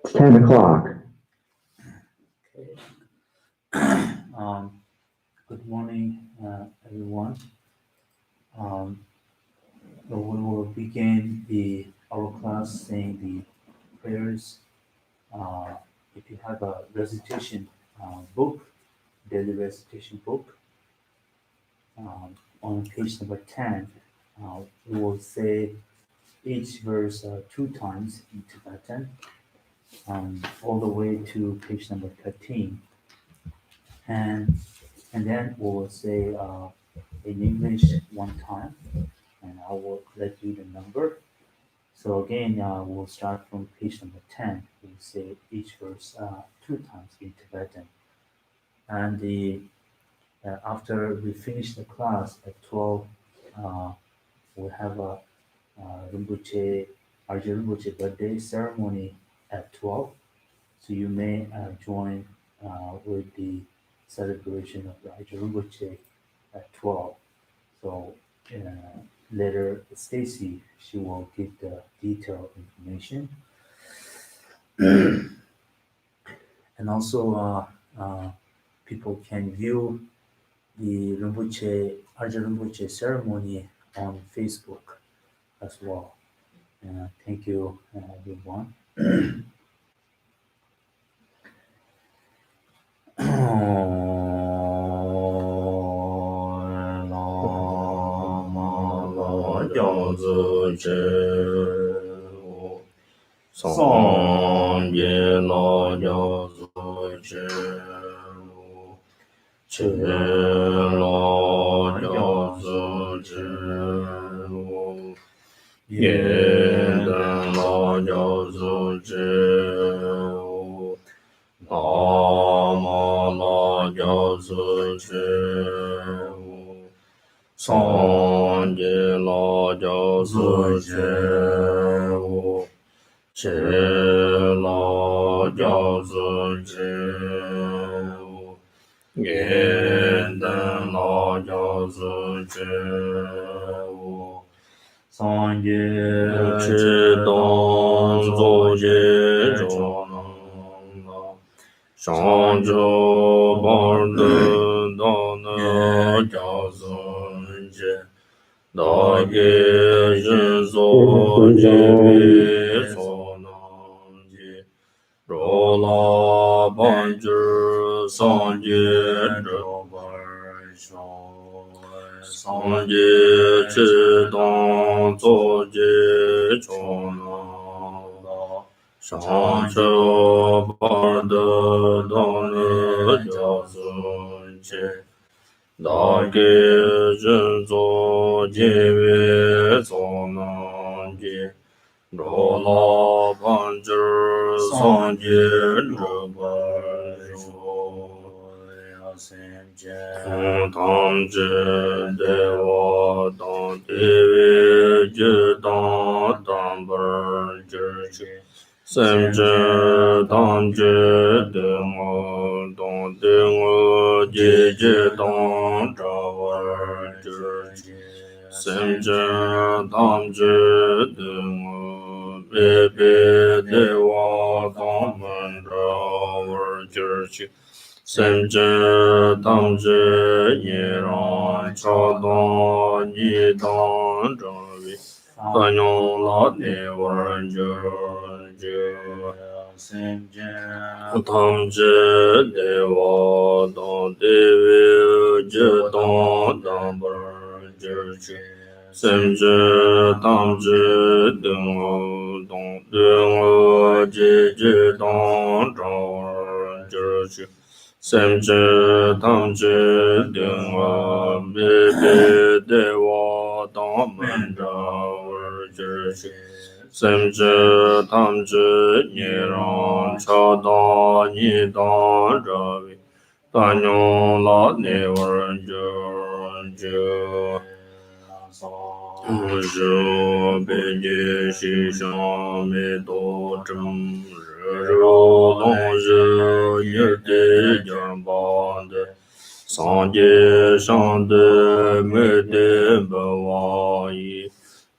It's 10 o'clock. Okay. Good morning, everyone. Um, so we will begin our class saying the prayers. Uh, if you have a recitation book, daily recitation book, on page number 10, we will say each verse two times in Tibetan, all the way to page number 13. And, and then we'll say in English one time, and I will let you the number. So again, we'll start from page number 10. We'll say each verse two times in Tibetan. And after we finish the class at 12, we'll have a Rinpoche, Arjun Rinpoche birthday ceremony at 12. So you may join with the celebration of Arjun Rinpoche at 12. So later, Stacy, she will give the detailed information. And also, people can view the Arjun Rinpoche ceremony on Facebook as well. Thank you, everyone.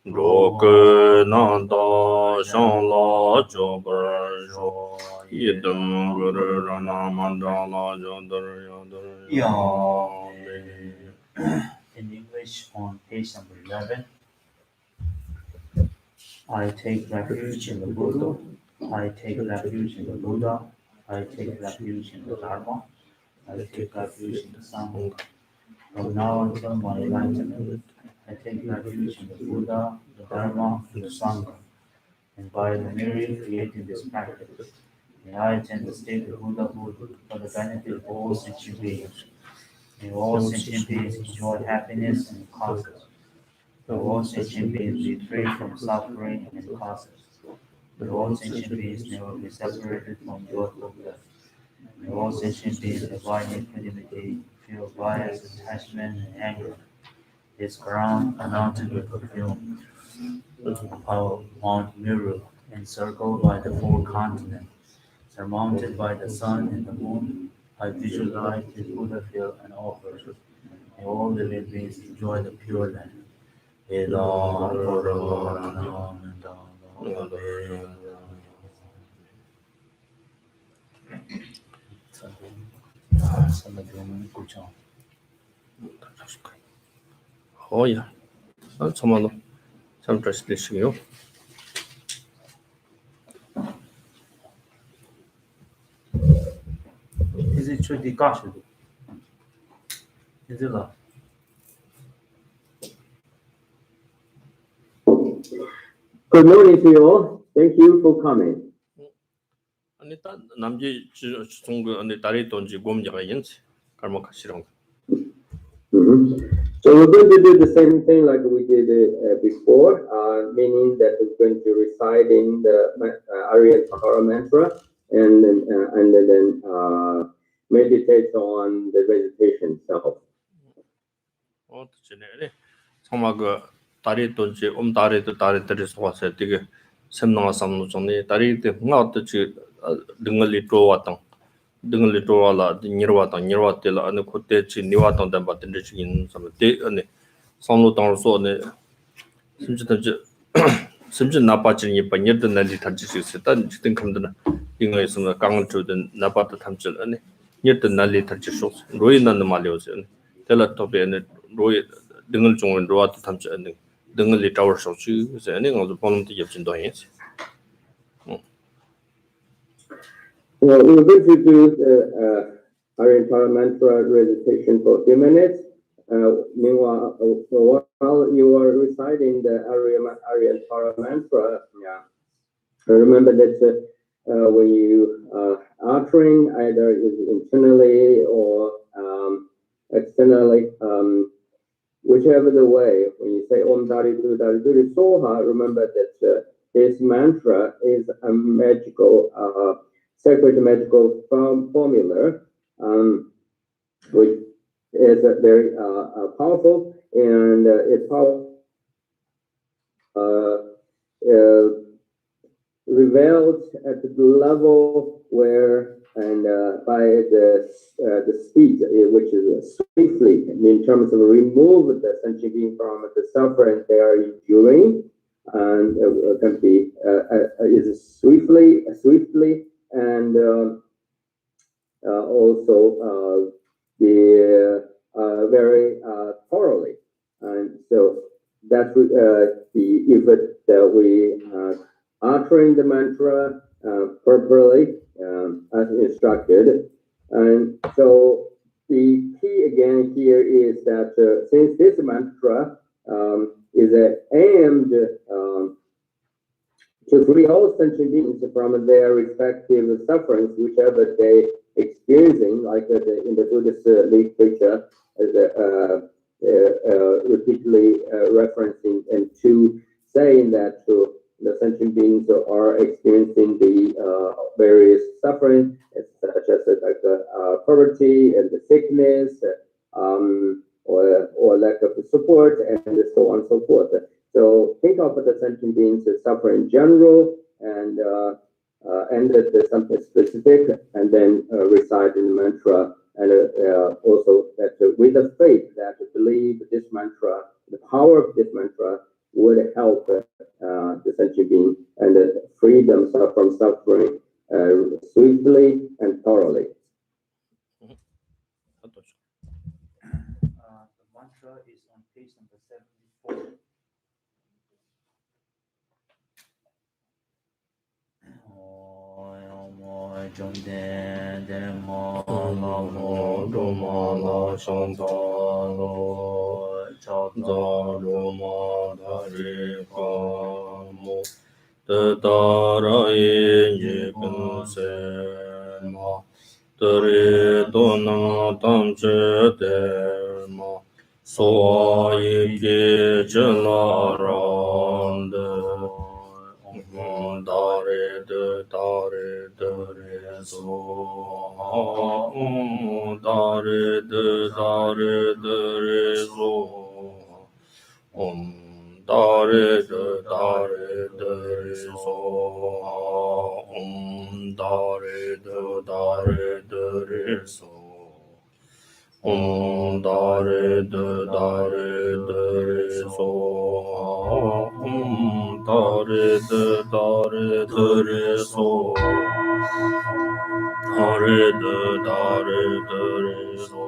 Roke Nanda Shanla Jobar Jo Yidum Guru Rana Mandala Jodar Yodar In English, on page number 11, I take refuge in the Buddha. I take refuge in the Buddha. I take refuge in the Dharma. I take refuge in the Sangha. From now until my enlightenment, I take refuge in the Buddha, the Dharma, and the Sangha. And by the merely creating this practice, may I attain the state of Buddhahood for the benefit of all sentient beings. May all sentient beings enjoy happiness and causes. May all sentient beings be free from suffering and causes. May all sentient beings never be separated from joyful bliss. May all sentient beings avoid equanimity, feel bias, attachment, and anger. Is crowned and mounted with perfume upon Mount Meru, encircled by the four continents, surmounted by the sun and the moon. I visualize his Buddha field and offer. May all living beings enjoy the pure land. ja. Samalla samtalslissigio. Is it true the gosh? Is it love? Good morning to you all. Thank you for coming. 아니 딱 남지 중국 안에 다리 돈지 곰자가 인지 갈목하시랑. So we're going to do the same thing like we did before, meaning that we're going to recite in the Arya Tahara mantra and then meditate on the meditation itself. 어떻게네? 정말 그 다리 돈지 다리들이 속아서 되게 샘나가 삼는 중에 다리 때 뭔가 어떻게 등을 들어왔던 등을 들어와라 니르와다 안에 그때 지 니와던 데 받는 지인 som때 안에 상로 당로서네 심지 나빠지니 번여든 날이 다질 수 있었다 지든 감드나 이거에서 강을 주든 나빠도 탐질 안에 여든 날이 다질 수 없어 로이는 말이오죠 텔라토비에네 로이 등을 종은 로아도 탐질 안에 등을 타워 소치 그래서 아주 보는 데 옆진도 해야지 Well, we're going to do the Arya Tahara mantra recitation for a few minutes. Meanwhile, while you are reciting the Arya Tahara mantra, remember that when you are uttering either internally or externally, whichever the way, when you say Om Dari Duri Soha, remember that this mantra is a magical sacred magical formula, which is very powerful, and it's revealed at the level where and by the speed, which is swiftly, in terms of remove the sentient being from the suffering they are enduring, and can be is swiftly and also very thoroughly, and so that's if we uttering the mantra properly as instructed, and so the key again here is that since this mantra is aimed to free all sentient beings from their respective sufferings, whichever they experiencing, like in the Buddhist literature, repeatedly referencing and to saying that the sentient beings are experiencing the various suffering, such as poverty and the sickness, or lack of support, and so on and so forth. So think of the sentient beings as suffering in general, and there's something specific, and then recite in the mantra, and also that with the faith that believe this mantra, the power of this mantra would help the sentient being and free themselves from suffering swiftly and thoroughly. The mantra is on page number 74. Dare de dare dare so dare de dare dare so dare de dare dare so dare de dare dare so dare de dare dare so dare de dare dare so dare de dare dare so dare de dare dare so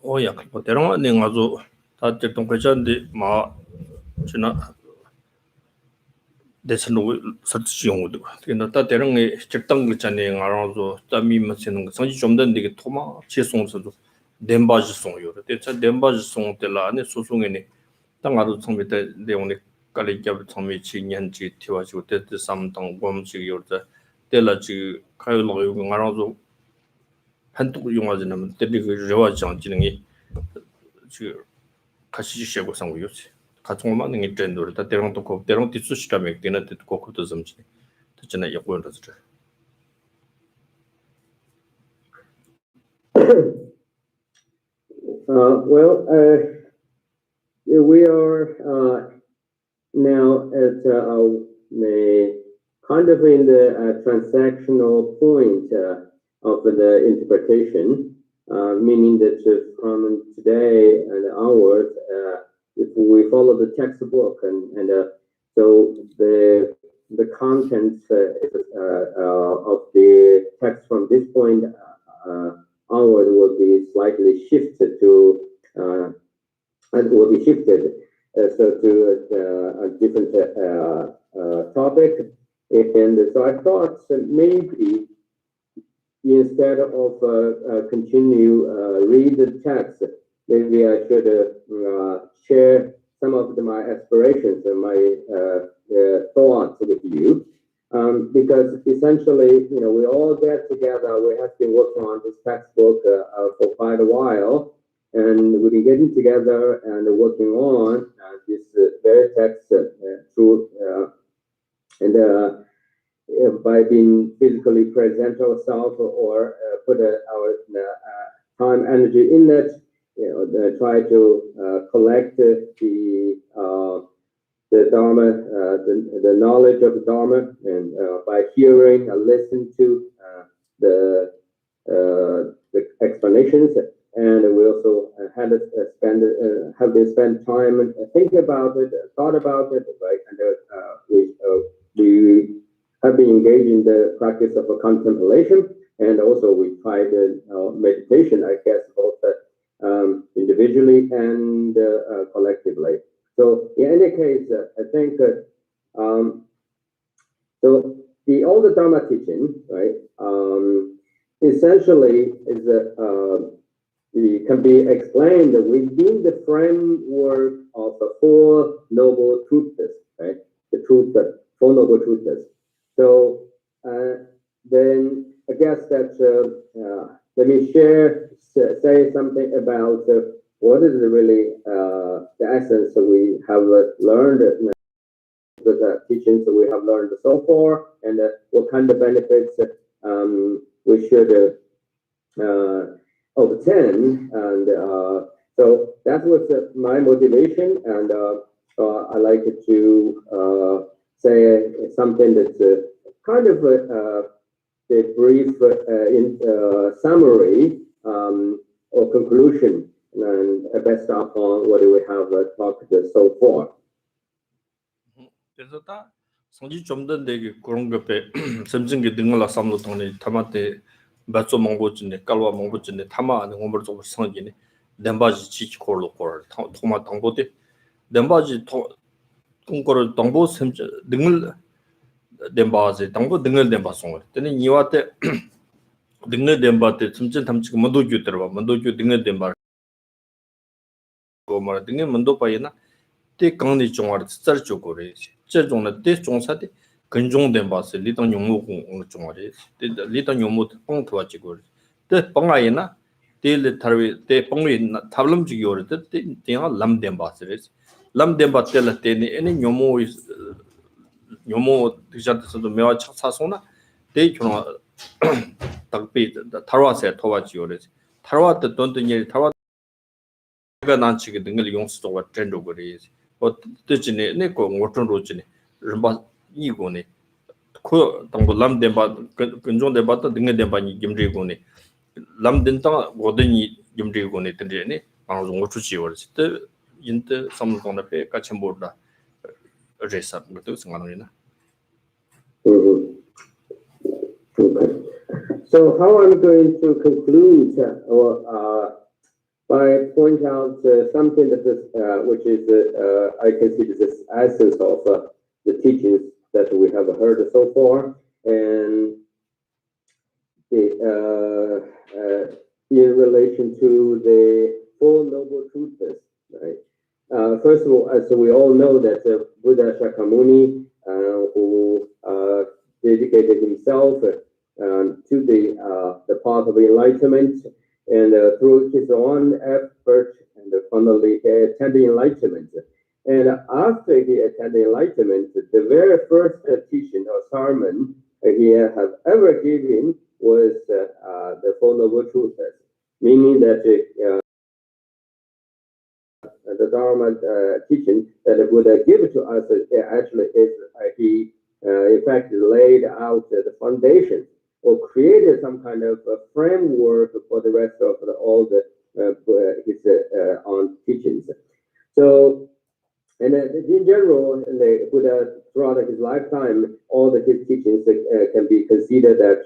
오야 뭐 대롱아 내가서 다 됐던 거잖데 마 지나 대선로 설치 용어도 근데 다 대롱에 적당 거잖아요 알아서 땀이 맞는 거 성지 좀 된데 토마 제송서도 덴바지 송요 대체 덴바지 송 때라 안에 소송에네 땅 아도 성비때 내용에 깔리게 성미 진년지 티와지고 때때 삼당 범지 요다 때라지 가요로 용 알아서 한국 용화지는 때리 그 저와장 지능이 그 같이 시하고 상고요지 같은 것만 이 트렌드를 다 대랑 또 대랑 뒤수시라면 되는 때 고코도 점지 듣잖아 약고는서 We are now at the kind of in the transactional point of the interpretation, meaning that from today and onwards, if we follow the textbook and so the content of the text from this point onward will be slightly shifted to and will be shifted so to a different topic. And so I thought that maybe instead of continue read the text, maybe I should share some of my aspirations and my thoughts with you. Because essentially, we all get together. We have been working on this textbook for quite a while, and we've been getting together and working on this very text through and by being physically present ourselves or put our time, energy in it, try to collect the Dharma, the knowledge of the Dharma, and by hearing and listening to the explanations, and we also have been spent time and think about it, thought about it, right? And we have been engaged in the practice of contemplation, and also we tried meditation, I guess, both individually and collectively. So in any case, I think so all the Dharma teaching, right, essentially is it can be explained within the framework of the Four Noble Truths, right? The Four Noble Truths. So then I guess that let me say something about what is really the essence that we have learned, the teachings that we have learned so far, and what kind of benefits we should obtain. And so that was my motivation, and I like to say something that's kind of a brief summary or conclusion, and based upon what we have talked so far. 그래서 다 성지 좀 된데 그런 것에 섬진게 등을라 삼로 통에 타마테 맞죠 몽고진네 깔와 몽고진네 타마는 공부를 좀 성기네 덴바지 지치콜로 콜 토마 동보데 덴바지 통거를 동보 섬 등을 덴바지 동보 등을 덴바송 때는 이와때 등을 덴바때 섬진 탐지고 먼도교 들어봐 먼도교 등을 덴바 고 말아 등을 먼도 바이나 때 강리 종아를 썰 쪽으로 해지 这种的对中啥的跟踪的吧是你当用户公中的，对的，你当用户帮托几个，对帮阿姨呢，对了他为对帮为那他们几个的，对对啊lam dem吧是的，lam dem吧对了对呢，那用户用户对象的是都没有差送呢，对可能特别的，他话是托话几个的，他话的短短年他话。个难起个那个用是做真着个的意思，我对今年那个我真着今年人把一个呢，可当个蓝电把跟踪的把它那个电把你用这个呢，蓝电当我对你用这个呢，等着呢，然后我出去我是的，因的什么讲的呗，搞全部的，这啥我都是讲的呢。Okay. So how I'm going to conclude by pointing out something that is, which is I consider this essence of the teachings that we have heard so far, and in relation to the Four Noble Truths, right? First of all, as we all know that Buddha Shakyamuni, who dedicated himself to the path of enlightenment, and through his own effort, and finally he attained enlightenment. And after he attained enlightenment, the very first teaching or sermon he has ever given was the Four Noble Truths, meaning that the Dharma teaching that the Buddha gave to us actually is he in fact laid out the foundation or created some kind of a framework for the rest of all his own teachings. So, and in general, the Buddha throughout his lifetime, all his teachings can be considered that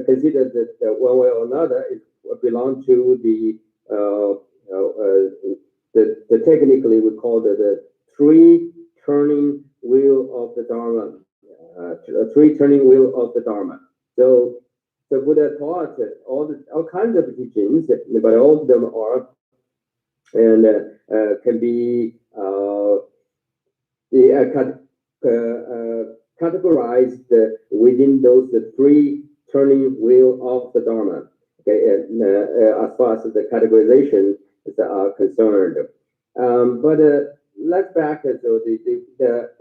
considered that one way or another is belong to the technically we call the three turning wheel of the Dharma, three turning wheel of the Dharma. So the Buddha taught all kinds of teachings, but all of them are and can be categorized within those three turning wheel of the Dharma. Okay, and, as far as the categorization is concerned, but let's back so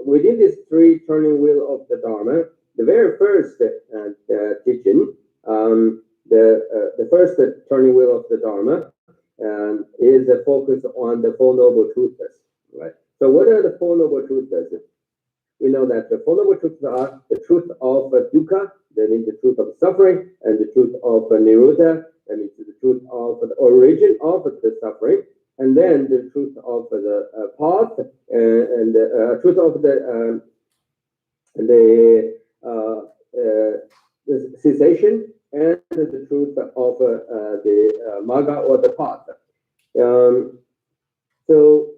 within this three turning wheel of the Dharma, the very first teaching, the first turning wheel of the Dharma is a focus on the Four Noble Truths, right? So what are the Four Noble Truths? We know that the Four Noble Truths are the truth of dukkha, that means the truth of suffering, and the truth of nirodha, that means the truth of the origin of the suffering, and then the truth of the path, and the truth of the cessation, and the truth of the magga or the path. So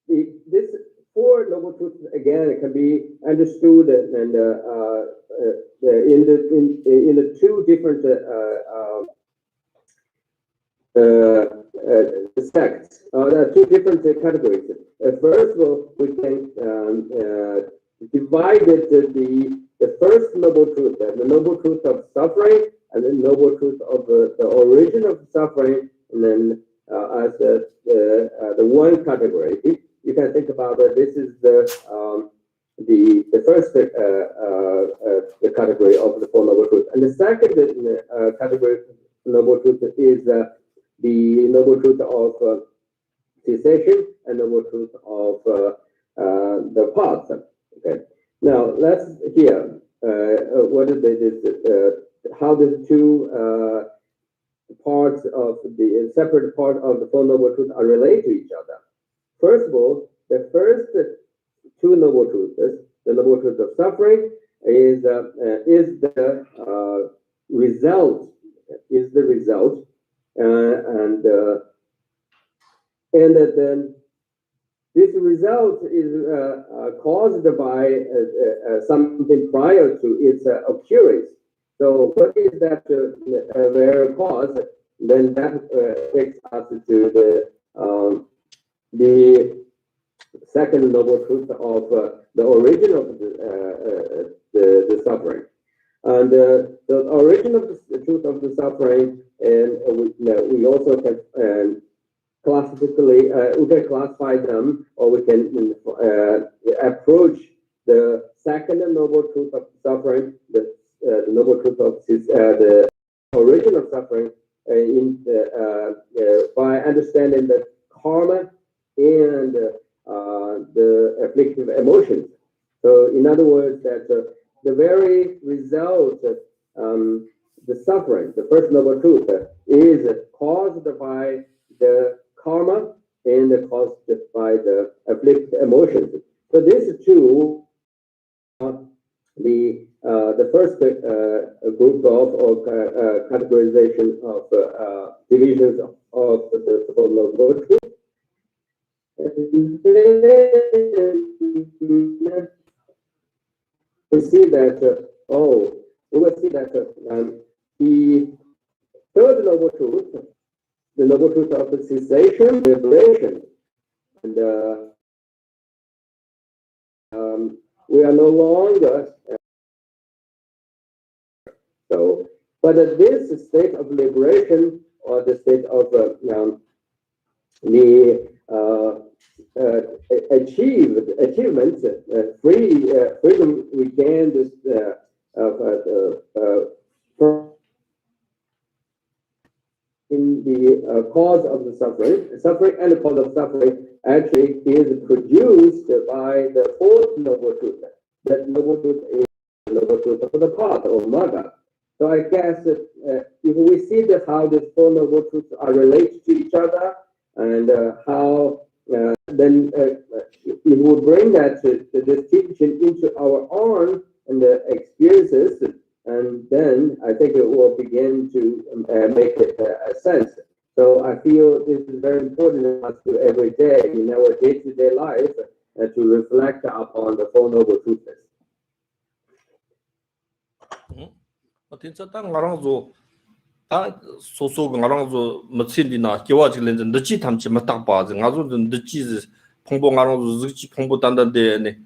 this Four Noble Truths again can be understood and in the two different sects, two different categories. First of all, we can divide the first noble truth, the noble truth of suffering, and the noble truth of the origin of suffering, and then as the one category. You can think about that. This is the first the category of the Four Noble Truths, and the second category of noble truth is the noble truth of cessation and noble truth of the path. Okay. Now let's hear what is how the two parts of the separate part of the Four Noble Truths are related to each other. First of all, the first two noble truths, the noble truth of suffering, is the result, and then this result is caused by something prior to its occurrence. So what is that very cause? Then that takes us to the second noble truth of the origin of the suffering. And the origin of the truth of the suffering, and we also can classically, we can classify them, or we can approach the second noble truth of suffering, the noble truth of the origin of suffering, by understanding the karma and the afflictive emotions. So, in other words, that the very result, the suffering, the first noble truth, is caused by the karma and caused by the afflictive emotions. So, these two, the first group of or categorization of divisions of the so-called noble truth. We see that, we will see that the third noble truth, the noble truth of the cessation, liberation, and we are no longer so. But this state of liberation, or the state of achievement, freedom regained in the cause of the suffering and the cause of suffering actually is produced by the fourth noble truth. That noble truth is the noble truth of the path or Magga. So I guess if we see that how these four noble truths are related to each other, and how then if we bring that this teaching into our own and the experiences, and then I think it will begin to make sense. So I feel this is very important for us to every day in our day-to-day life to reflect upon the Four Noble Truths. 진짜 딱 나랑 다 소소가 나랑 멋진디나 기와지는 늦지 담지 못딱 봐서 나도 늦지 풍부 나랑 늦지 풍부 단단데네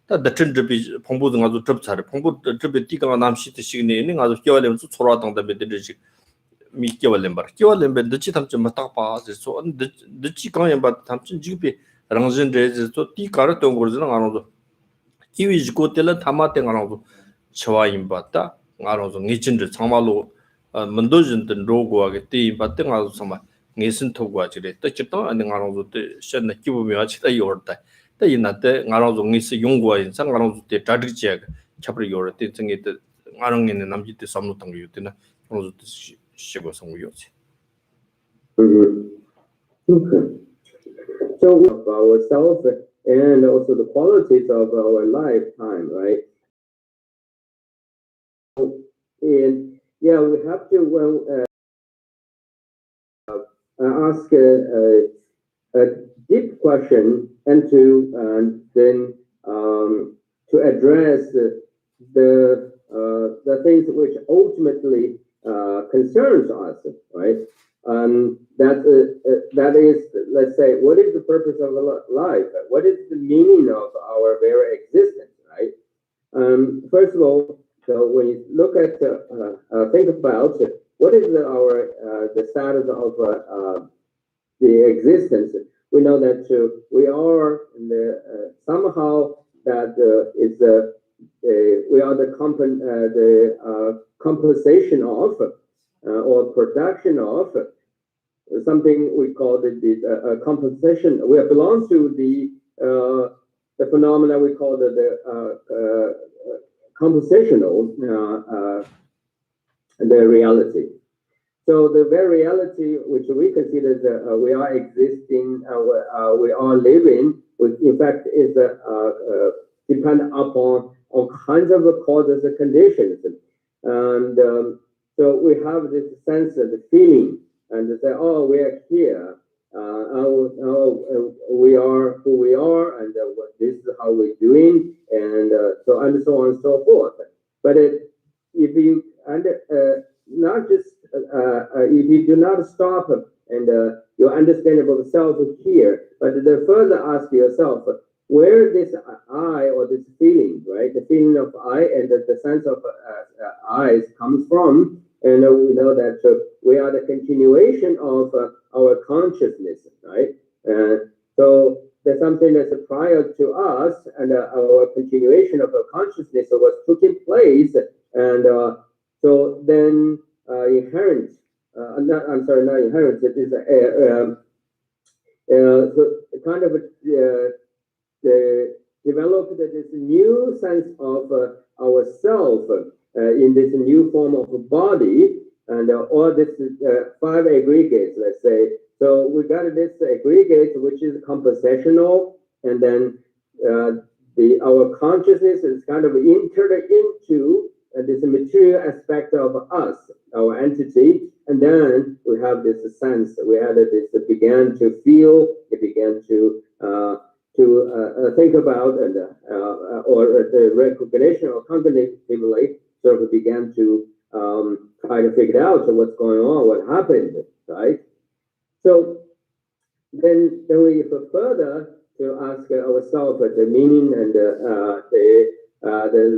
다 늦진지 풍부도 나도 접차를 풍부 접에 띠가 남시트 시그네는 나도 기와려면 초라당다 베드지 미 기와려면 봐 기와려면 늦지 담지 못딱 봐서 늦지 강연 봐 담지 지비 랑진데 또 띠가를 동 거는 나도 기위지고 때는 담아때 나도 처와임 봤다 나도 니진들 정말로 문도진든 로고하게 띠 받든 가서 정말 예선 토고가 지래 뜻도 아니 가로도 셔나 기부미와 치다 요르다 때 이나때 가로도 예스 용고와 인상 가로도 때 다르지야 잡을 요르 때 정이 때 가롱에는 남지때 삼노던 거 요때나 가로도 시고 성우요지. Okay. So of ourselves and also the qualities of our lifetime, right? And yeah, we have to ask a deep question and to then to address the things which ultimately concerns us, right? That is, let's say, what is the purpose of life? What is the meaning of our very existence, right? First of all, so when you look at, think about what is the status of the existence, we know that we are somehow that we are the compensation of or production of something we call the compensation. We belong to the phenomena we call the compositional the reality. So the very reality which we consider that we are existing, we are living, which in fact is dependent upon all kinds of causes and conditions. And so we have this sense of the feeling and to say, oh, we are here. We are who we are, and this is how we're doing, and so on and so forth. But if you not just if you do not stop and your understanding of self here, but then further ask yourself where this I or this feeling, right? The feeling of I and the sense of eyes comes from, and we know that we are the continuation of our consciousness, right? So there's something that's prior to us, and our continuation of our consciousness was taking place, and so then inherent, not inherent, it is so kind of developed this new sense of ourself in this new form of the and all this 5 aggregates, let's say. So we got this aggregate which is compositional, and then our consciousness is kind of entered into this material aspect of us, our entity, and then we have this sense. We had this began to feel, it began to think about, and or the recognition or cognitively sort of began to try to figure out what's going on, what happened, right? So then we go further to ask ourselves the meaning and the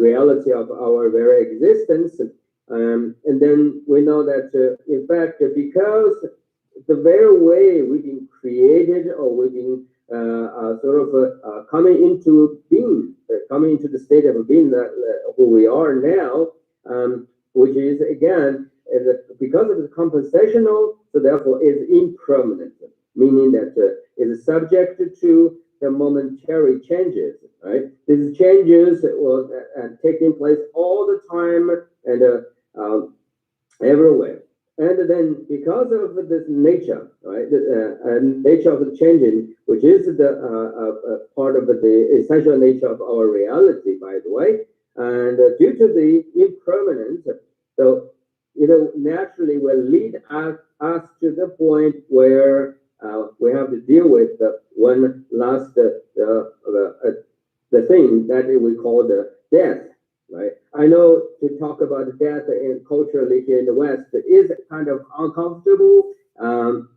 reality of our very existence, and then we know that in fact, because the very way we've been created, or we've been coming into being, coming into the state of being that who we are now, which is again because of the compensational, so therefore is impermanent, meaning that is subject to the momentary changes, right? These changes will taking place all the time and everywhere. And then because of this nature, right, the nature of the changing, which is the part of the essential nature of our reality, by the way, and due to the impermanence, so naturally will lead us to the point where we have to deal with one last the thing that we call the death. Right. I know to talk about death in culturally here in the West is kind of uncomfortable, and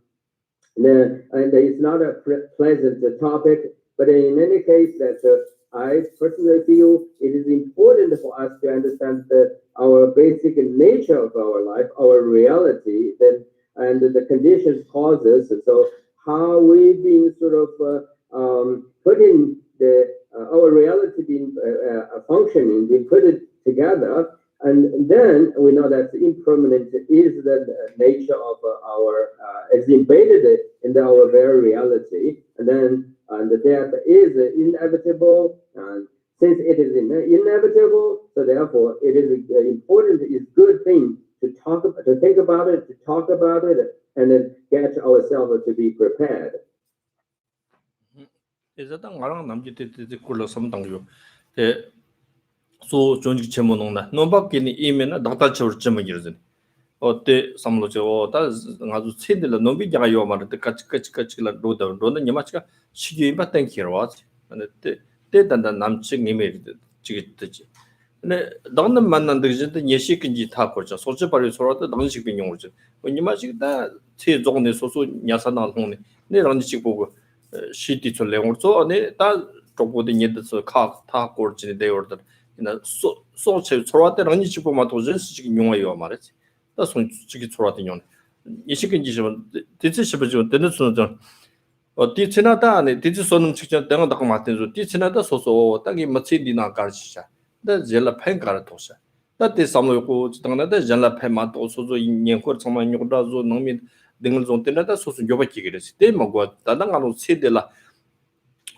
it's not a pleasant topic. But in any case, that I personally feel it is important for us to understand our basic nature of our life, our reality, and the conditions causes. And so how we've been sort of putting our reality being functioning, being put it together, and then we know that impermanent is the nature of our is embedded in our very reality, and then the death is inevitable, and since it is inevitable, so therefore it is important, it's good thing to think about it, to talk about it, and then get ourselves to be prepared. Is that Marang Namji Kula some Tangyo? So Jonji Chemonona, no back in Imena, Dr. Church Chemagirzen. Or the Samlocho, or does Nazu Sindela, no big Yomar, the Kachkachilla Roda, Roda Yamachka, she but thank you what, and they than the Namching image, Chigit. Don the man and the Yeshikin Takocha, social parties or the Donshipin Yonge. When you magic that, say Zone, so Yasana only, near on the Chicago. Shitty to learn so that trouble the need to talk or they order so throughout the running chipomatosis in your marriage. That's when chicken throughout the yon. If you can just this is the or Tichinata and this is on chicken down the Martin, Tichinata so Tagi Matsidina Garcia, the Zella Pencaratosa. That is some of the Jella Pemat also in Yankor, some in your Brazo, no mean. Dingles on Tenata, so Yobaki, they Magot, Tadangano Sidela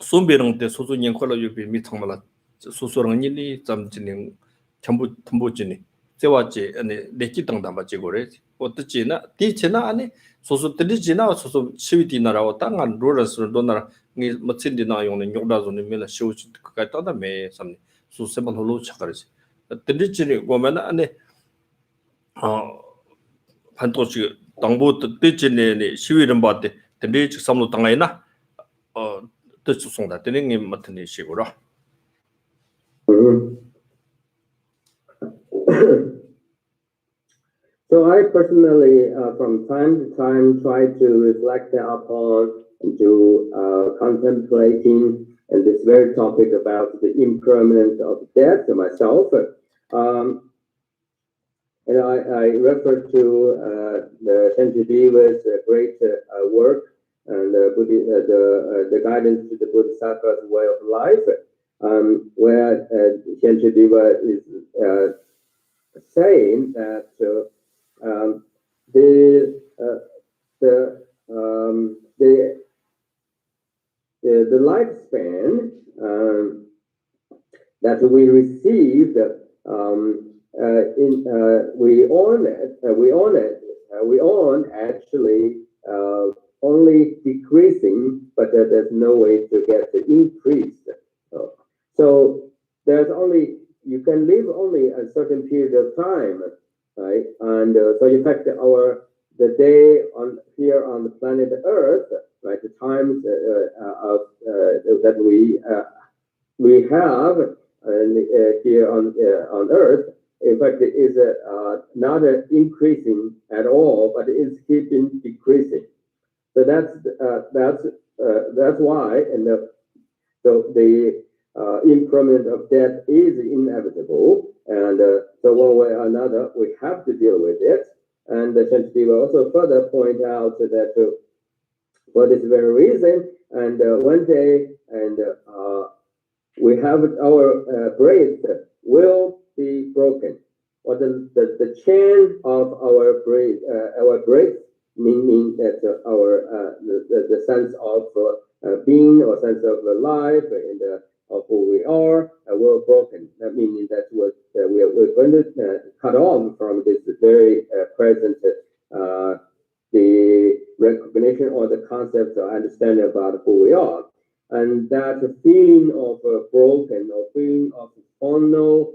Sumberong, the Susun Yankola, you be Mitamala, Susurani, something Tambujini, Sewachi, and the Kitang Damachigore, or the China, Tichina, so Trijina, so Civitina, or Tangan, Roras, Donor, Matsindina on the Yodas on the Miller shows Katana May, some so seven hollow chakras. The Trijini woman and Pantoshi. 당보 뜻진에 시위를 받대 근데 직삼로 당하이나 뜻 송다 되는 같은 식으로 So I personally, from time to time, try to reflect upon and to contemplating and this very topic about the impermanence of death to myself. And I refer to the Shenji Diva's great work and the guidance to the Bodhisattva's way of life, where Shenji Diva is saying that the lifespan that we received we own actually only decreasing, but there's no way to get the increase. So there's only, you can live only a certain period of time, right? And so in fact, the day on here on the planet Earth, right, the times that we have here on Earth, in fact, it is not increasing at all, but it's keeping decreasing. So that's why, and so the impermanence of death is inevitable, and so one way or another we have to deal with it. And the Shanti will also further point out that for this very reason, and one day, and we have our breath will be broken, or the chain of our breath, meaning that the sense of being or sense of life and of who we are will broken. That meaning that we're going to cut off from this very present the recognition or the concept or understanding about who we are. And that feeling of broken or feeling of final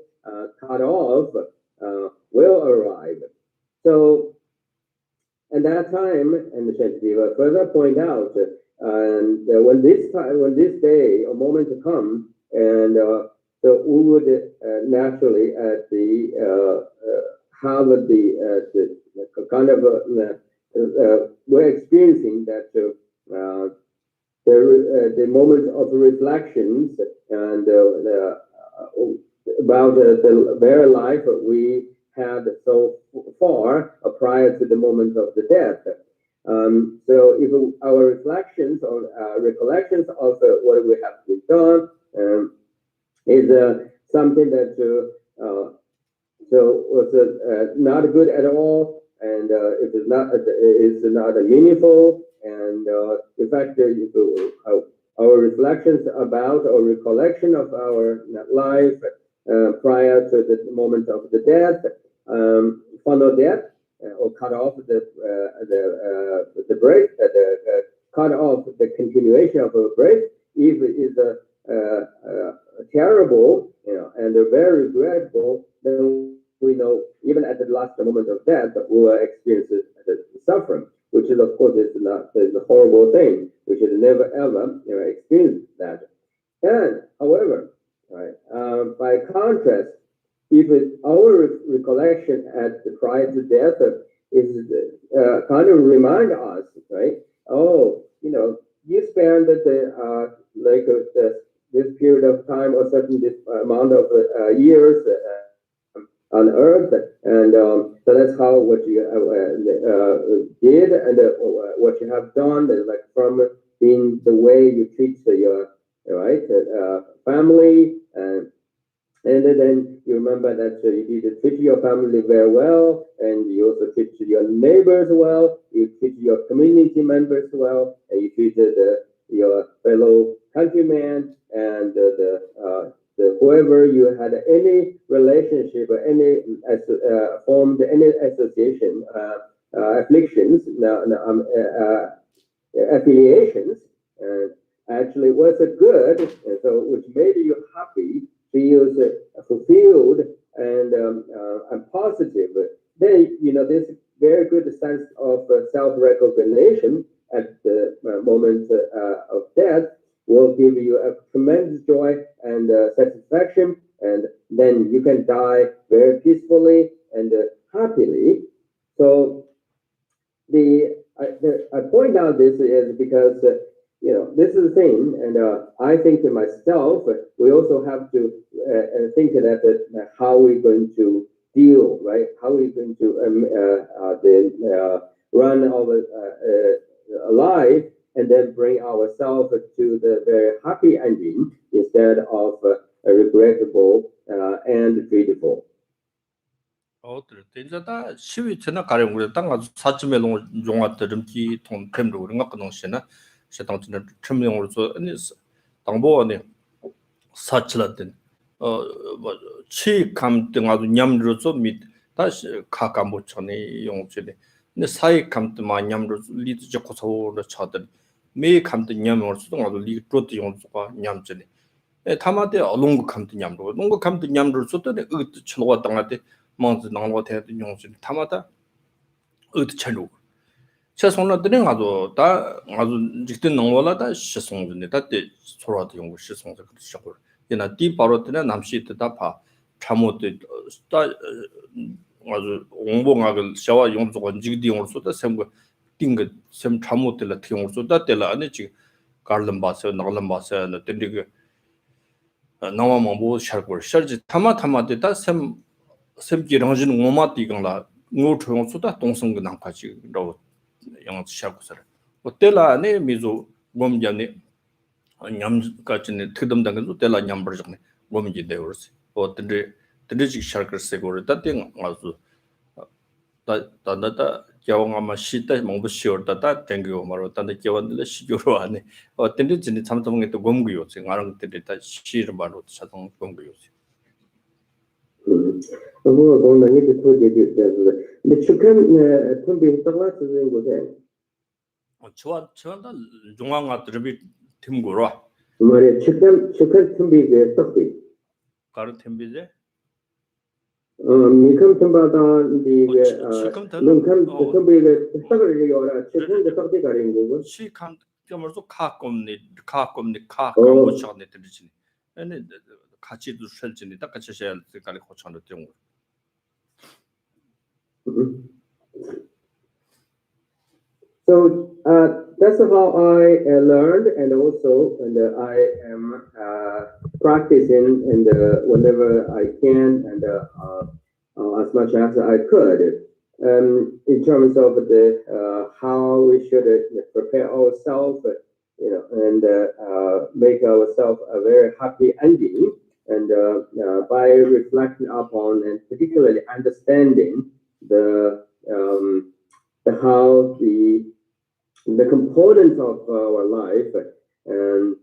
cut off will arrive. So at that time, and Shanti will further point out, and when this day or moment to come, and so we would naturally have the kind of we're experiencing that the moment of reflections and about the very life we had so far prior to the moment of the death. So if our reflections or recollections of what we have done is something that was not good at all, and it is not meaningful, and in fact, our reflections about or recollection of our life prior to the moment of the death, final death, or cut off the breath, cut off the continuation of a breath, if it is terrible, and very regrettable, then we know even at the last moment of death we will experience the suffering, which is of course is a horrible thing. We should never ever experience that. And however, right, by contrast, if our recollection at the prior to death is kind of remind us, right? Oh, you spend this period of time or certain amount of years on Earth, and so that's how what you did and what you have done, like from being the way you treat your family, and then you remember that you did treat your family very well, and you also treat your neighbors well, you treat your community members well, and you treated your fellow countrymen and whoever you had any relationship or any formed any association, afflictions, affiliations, actually was a good, and so which made you happy, feels fulfilled and positive. Then this very good sense of self-recognition at the moment of death will give you a tremendous joy and satisfaction, and then you can die very peacefully and happily. So I point out this is because this is the thing, and I think to myself, we also have to think that how we're going to deal, right? How we're going to run our life and then bring ourselves to the very happy ending instead of a regrettable and dreadful. 이제 다 시위 전에 가령 우리 땅 가서 사점에 놓은 종아들음기 통 템도 그런 거 끊으시나 세상 전에 천명으로 저 아니 당보원에 사칠었던 뭐 치감 등 아주 냠으로 좀밑 다시 가까 못 전에 용주네 근데 사이 감도 많이 냠으로 리드 적고 서로 차들 매 감도 냠으로 수도 아주 리 프로트 용주가 냠전에 타마데 얼롱 감도 냠으로 농거 감도 냠으로 수도 으트 쳐와 당한테 먼저 나와 대도 용주 타마다 으트 쳐로 최선을 가도 다 아주 직든 농월라다 시송준데 다때 소라도 연구 시송도 그렇고 얘나 뒤 바로 때는 남시 있다 봐 참모도 다 아주 공봉학을 샤와 용도가 지기 용도다 sem거 띵거 셈 참모들 용도다 때라 아니 지 갈름 봐서 나갈름 봐서 때리게 나와만 뭐 샤고 샤지 타마타마데 다셈 셈기랑진 오마띠강라 노트용수다 동성그 남파지로 영어 샤고서 호텔라 안에 미조 몸자네 냠까지네 트듬당도 텔라 냠버적네 몸지 되어스 어떤데 드리직 샤크스고를 따띵 아주 다다다 겨왕아마 시다 몽부 시어다다 땡겨 말로 단데 겨wan들 시교로 안에 어떤데 진짜 참tam게 또 공구요 지금 아는 때다 시를 말로 자동 공구요 뭐 그런 게 되게 근데 최근 tumbi 떨어져 있는 곳에 저한다 중앙아 드립이 팀고로 말에 최근 tumbi 그 떡이 가르 팀비제 미컴 tumba다 이게 눈컴 tumbi 그 떡을 요라 최근 그 떡이 가린 거고 시감 겸으로서 카꼼니 카감고쳐네 들리지 아니 같이도 설진이 딱 같이 해야 될 거를 고쳐는 좀 So that's how I learned, and also I am practicing and whenever I can and as much as I could in terms of the how we should prepare ourselves, and make ourselves a very happy ending, and by reflecting upon and particularly understanding the how the components of our life and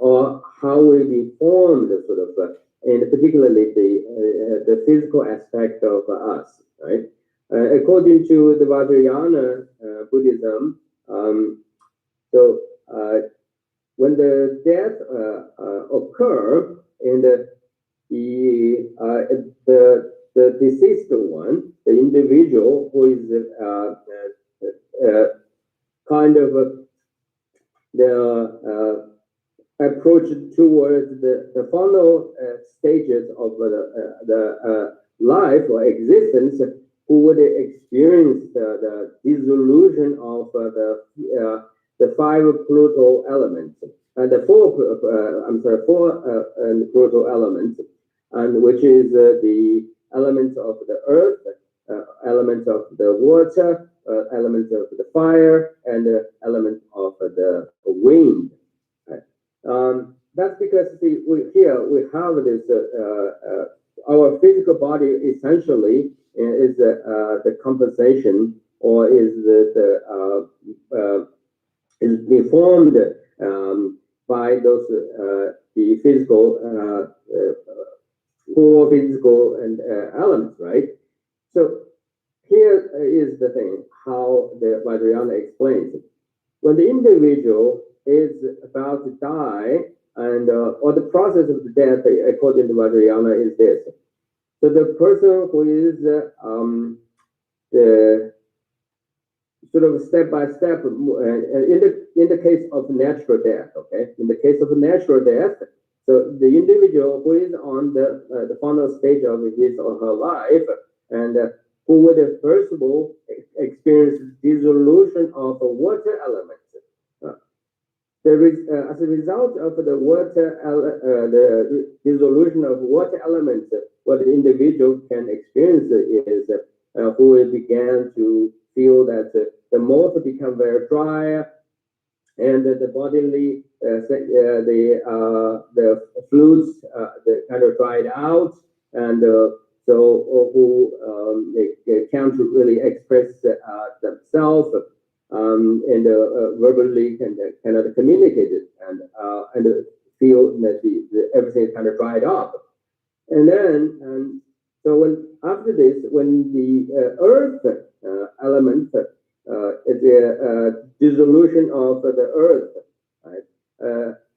or how we be formed sort of and particularly the physical aspect of us, right? According to the Vajrayana Buddhism, so when the death occur and the deceased one, the individual who is kind of the approach towards the final stages of the life or existence, who would experience the dissolution of the five Pluto elements and the four Pluto elements, and which is the elements of the earth, elements of the water, elements of the fire, and elements of the wind. That's because we have this our physical body essentially is the compensation, or is is deformed by those the physical four physical and elements, right? So here is the thing, how the Vajrayana explains it. When the individual is about to die, and or the process of the death, according to Vajrayana, is this. So the person who is the sort of step by step, in the case of natural death, okay? In the case of natural death, so the individual who is on the final stage of his or her life, and who would first of all experience dissolution of a water element. As a result of the dissolution of water elements, what the individual can experience is who began to feel that the mouth become very dry, and the bodily the fluids kind of dried out, and so who they can't really express themselves. And verbally cannot communicate it, and feel that everything is kind of dried up. And then, so when after this, when the earth element is the dissolution of the earth, right?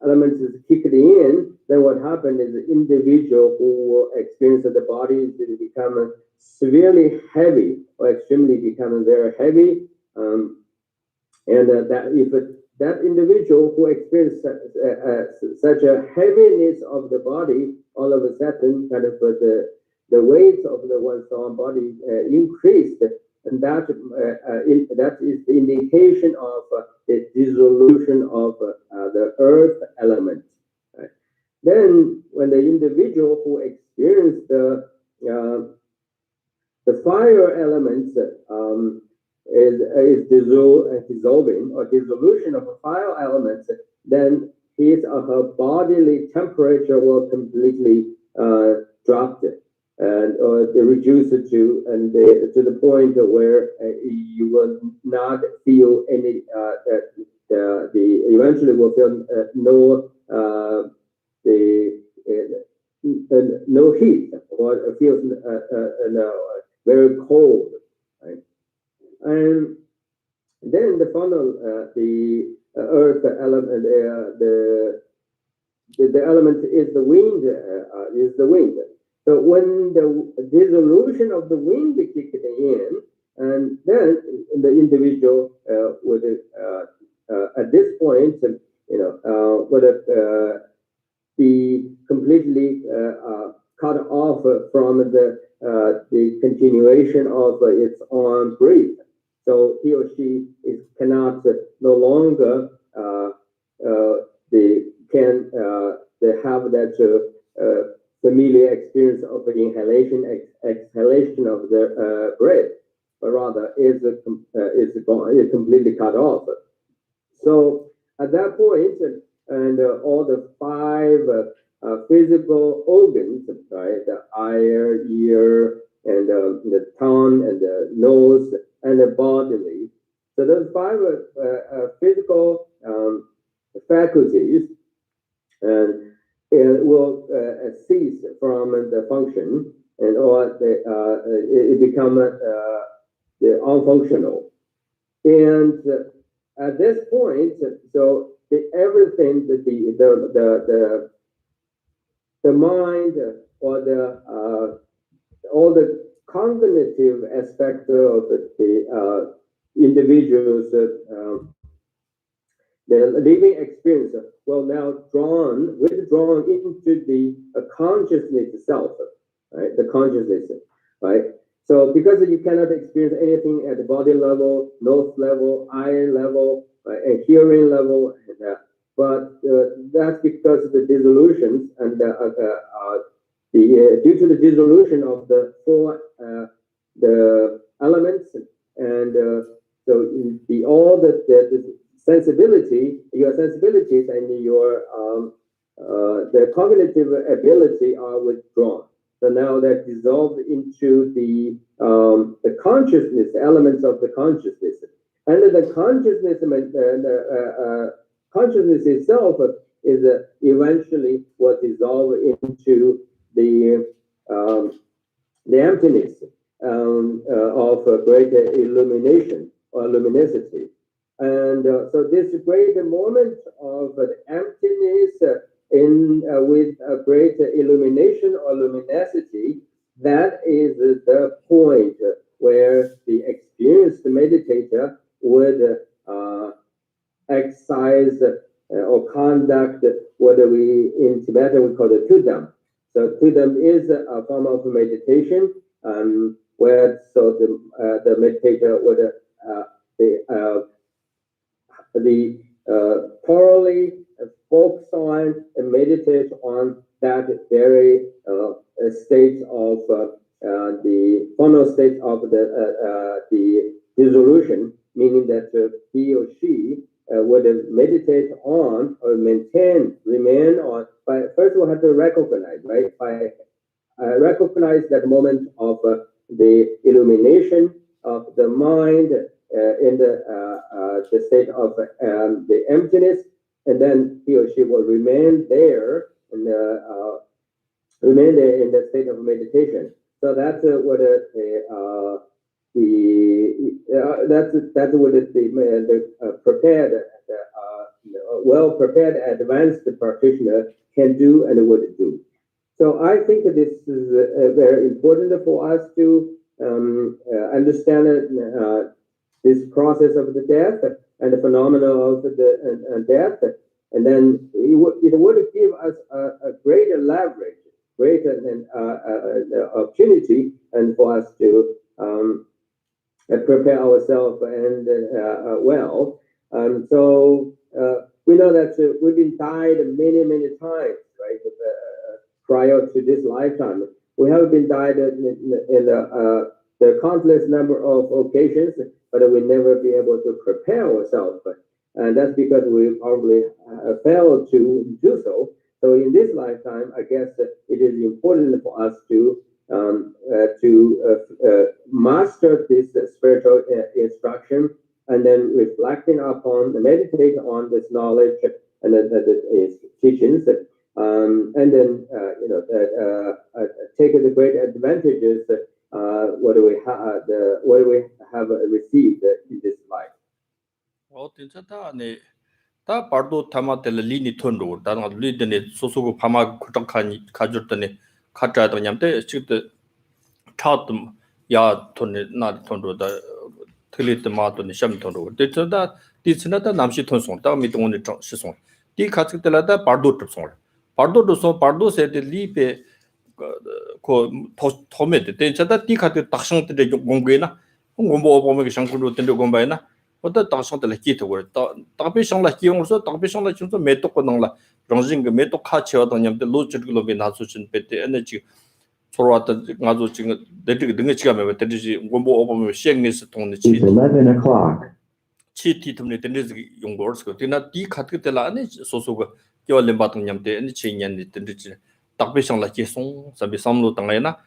Elements is kicked in, then what happened is the individual who will experience that the body is become severely heavy, or extremely becoming very heavy. And that if that individual who experienced such a heaviness of the body, all of a sudden, kind of the weight of the one's own body increased, and that is the indication of the dissolution of the earth element. Right? Then, when the individual who experienced the fire elements is dissolving, or dissolution of fire elements, then his or her bodily temperature will completely drop, and or reduce it to the point where you will not feel any eventually will feel no heat, or feels very cold, right? And then the final, the earth element, the element is the wind. So when the dissolution of the wind kicked in, and then the individual would at this point, would be completely cut off from the continuation of its own breath. So he or she cannot no longer have that familiar experience of inhalation, exhalation of the breath, but rather is completely cut off. So at that point, and all the five physical organs, right, the eye, ear, and the tongue, and the nose, and the bodily. So those five physical faculties will cease from the function, and or it become unfunctional. And at this point, so everything that the mind, or all the cognitive aspect of the individual's the living experience will now withdrawn into the consciousness itself, right? The consciousness, right? So because you cannot experience anything at the body level, nose level, eye level, right, and hearing level, but that's because of the dissolutions and due to the dissolution of the four the elements, and so all the sensibility, your sensibilities and your the cognitive ability are withdrawn. So now they're dissolved into the consciousness, elements of the consciousness, and the consciousness itself is eventually what dissolve into the emptiness of greater illumination or luminosity. And so this great moment of emptiness with a great illumination or luminosity, that is the point where the experienced meditator would exercise or conduct what we in Tibetan we call the tudam. So tudam is a form of meditation, where so the meditator would thoroughly focus on and meditate on that very state of the final state of the dissolution, meaning that he or she would meditate on or remain on. But first, we have to recognize, right? By recognize that moment of the illumination of the mind in the state of the emptiness, and then he or she will remain there and remain there in the state of meditation. So that's what that's what the prepared, well prepared, advanced practitioner can do and would do. So I think this is very important for us to understand this process of the death and the phenomena of the death, and then it would give us a greater leverage, greater opportunity, and for us to prepare ourselves and well. So we know that we've been died many times, right? Prior to this lifetime, we have been died in the countless number of occasions, but we never be able to prepare ourselves, and that's because we probably failed to do so. So in this lifetime, I guess it is important for us to master this spiritual instruction, and then reflecting upon, meditate on this knowledge and its teachings. And then take the great advantages what do we have received in this life. Oh, 다 바도 타마텔 리니 톤로 다나 리드네 소소고 파마 고정칸이 가줄더니 카자도 냠데 지금 차도 야 톤네 나 톤로다 틀리트 마도니 샴 톤로 데저다 디스나다 남시 톤송 다 미동네 정 시송 디 카츠텔라다 바도 톱송 바도 도소 바도 세데 리페 고 토메데 데저다 디 카트 딱상데 공고이나 공보 보면 상구로 된데 공바이나 어떤 당상들 기토고 답비상라 기용서 답비상라 좀서 메토고 나라 정신 그 메토 카치어도 냠데 로지글로비 나수진 베테 에너지 서로한테 가서 지금 내가 등에 지가면 되지 공부 오보면 시행에서 통는 치 11 o'clock. 치티 틈에 되는 용거스 그나 디 카트 때라 아니 소소가 겨울에 받은 냠데 아니 체년이 되지 답비상라 계속 사비 삼로 당에나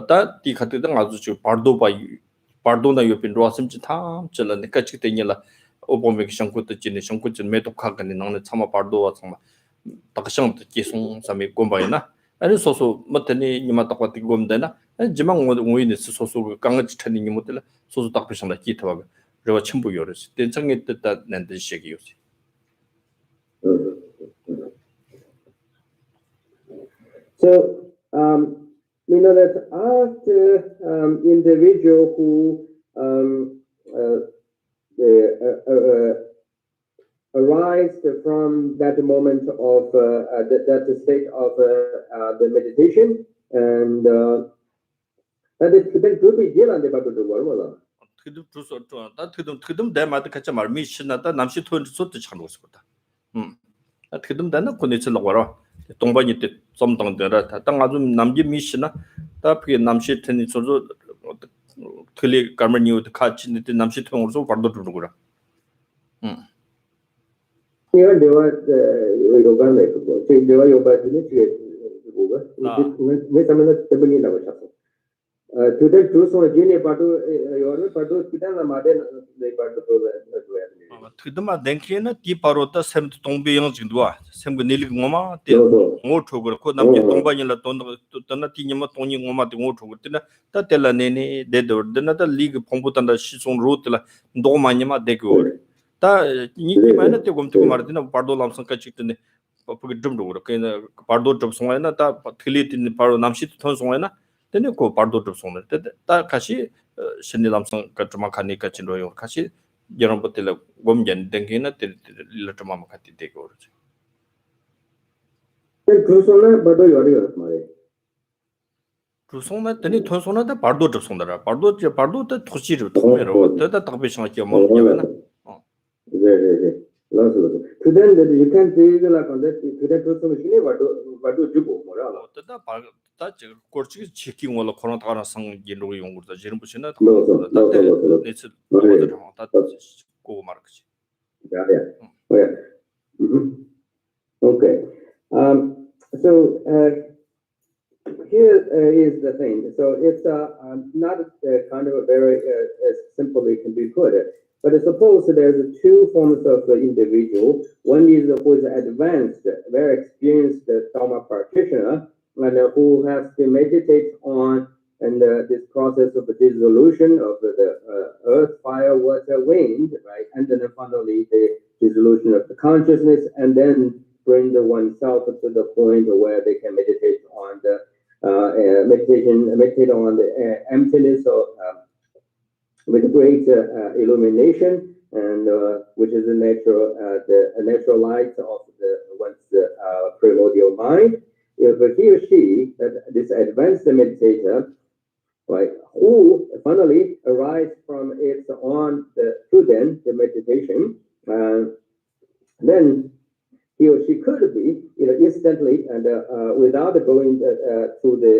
다디 카트 등 아주 저 바도 바이 Pardona Yopin Rosim Tam, Chillan, Kachitilla, Obomic Shankut, Shankut, Metokakan, and on the Tama Pardo, Takasham, Kison, Sami Gombaina, and it's also Matani, Yamatakwati Gomdana, and Jimang win is also Gangach Tani Mutilla, so Tapishan like Kitawag, Revachimbu Yoris, then sang it that and the shake use. So, we know that after individual who arise from that moment of that state of the meditation, and that it could be deal on the back of the world. 그듬 대마다 같이 말 미신나다 남시 톤 소트 참고 싶다. 그듬 다는 코네츠로 와라. 동반이 때 좀당더라. 땅 아주 남기 미신나. 다프게 남시 톤이 소소 틀리 가르니오 같이 남시 톤으로 받도 들고라. Yeah, they were yoga make. They were yoga to me some of the stability level. Today, choose on a junior part of your part of Kitan Martin, they part of the 그드마 랭키나 디파로타 셈 동비영 진도아 셈 그닐리 고마 데 모토고 코 남게 동바닐라 돈나 티니마 돈이 고마 데 모토고 뜨나 따텔라네네 데도 데나다 리그 폼부탄다 시송 루트라 도마니마 데고 다 니키마나 테 곰투고 마르디나 파르도 람상 카치트네 파푸게 듬도 그나 파르도 좀 송아나 다 틀리티 파르 남시 톤 송아나 데네 고 파르도 좀 송네 다 같이 신니람상 카트마 카니 카친로요 같이 여러분들 곰전 등기나 일러트마 같이 되고 그러죠. 그래서는 바로 요리였 말이에요. 주송나 되니 돈송나다 바도 접송다라 바도 때 토시를 통해로 때다 답비상하게 먹냐나 네. Lots. So then that you can see like on that today to some machine what do you go more 때다 바다 저 거치 체킹 원래 코로나가 상기로 용거다 지금 보시나 No. 네츠 도마들 다 고고 말겠지 Yeah. Okay. So here is the thing. So it's not kind of a very as simple it can be put. But suppose there's two forms of individual. One is who is advanced, very experienced Dharma practitioner, and who has to meditate on this process of the dissolution of the earth, fire, water, wind, right? And then finally the dissolution of the consciousness, and then bring the oneself to the point where they can meditate on the meditate on the emptiness of with great illumination, and which is the natural light of one's primordial mind. If he or she, this advanced meditator, right, who finally arrives from its on the meditation, then he or she could be, instantly and without going to the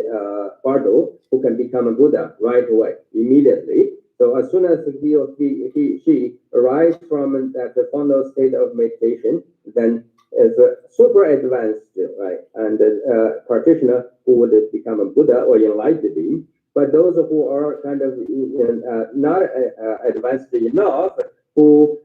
bardo, who can become a Buddha right away, immediately. So as soon as he or she arrives from that final state of meditation, then as a super advanced, right, and practitioner who would become a Buddha or enlightened being. But those who are kind of not advanced enough, who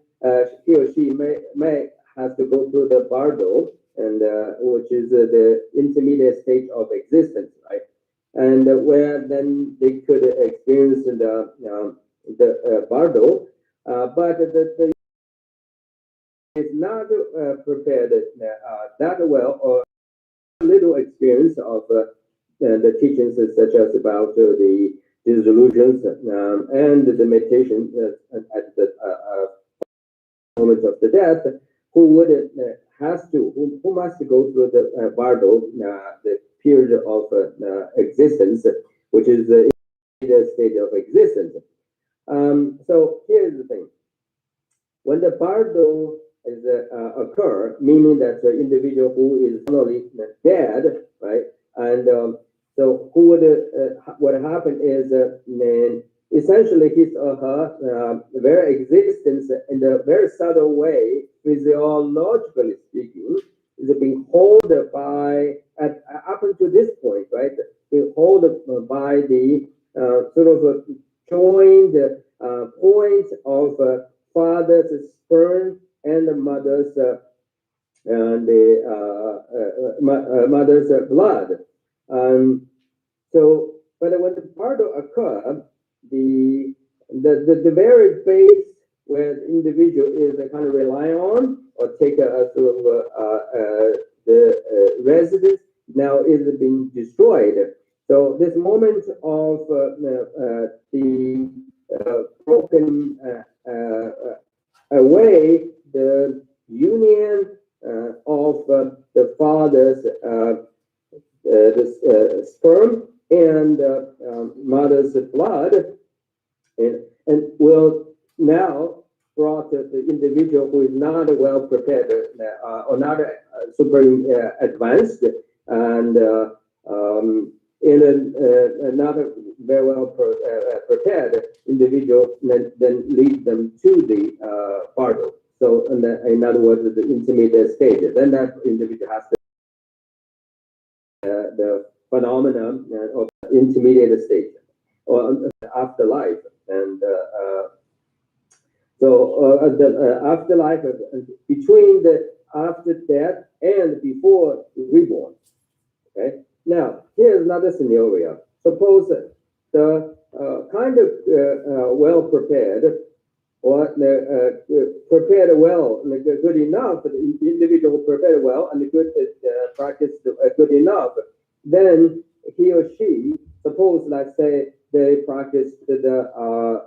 he or she may have to go through the bardo, and which is the intermediate state of existence, right? And where then they could experience the bardo, but the is not prepared that well, or little experience of the teachings such as about the dissolutions and the meditation at the moment of the death, who would who must go through the bardo, the period of existence, which is the state of existence. So here's the thing: when the bardo is occur, meaning that the individual who is finally dead, right? And so who would what happened is essentially his or her very existence in a very subtle way, physiologically speaking, is being held by up until this point, right? Being held by the sort of joined point of father's sperm and the mother's mother's blood. So, but when the bardo occur, the very base where the individual is kind of rely on or take a sort of the residence now is being destroyed. So this moment of the broken away the union of the father's sperm and mother's blood, and will now brought the individual who is not well prepared or not super advanced, and in another very well prepared individual, then lead them to the bardo. So in other words, the intermediate stage. Then that individual has to the phenomenon of intermediate stage or afterlife, and so the afterlife between the after death and before reborn. Okay. Now here's another scenario. Suppose the kind of well prepared or prepared well, good enough, the individual prepared well and good practice good enough, then he or she, suppose, let's say, they practiced the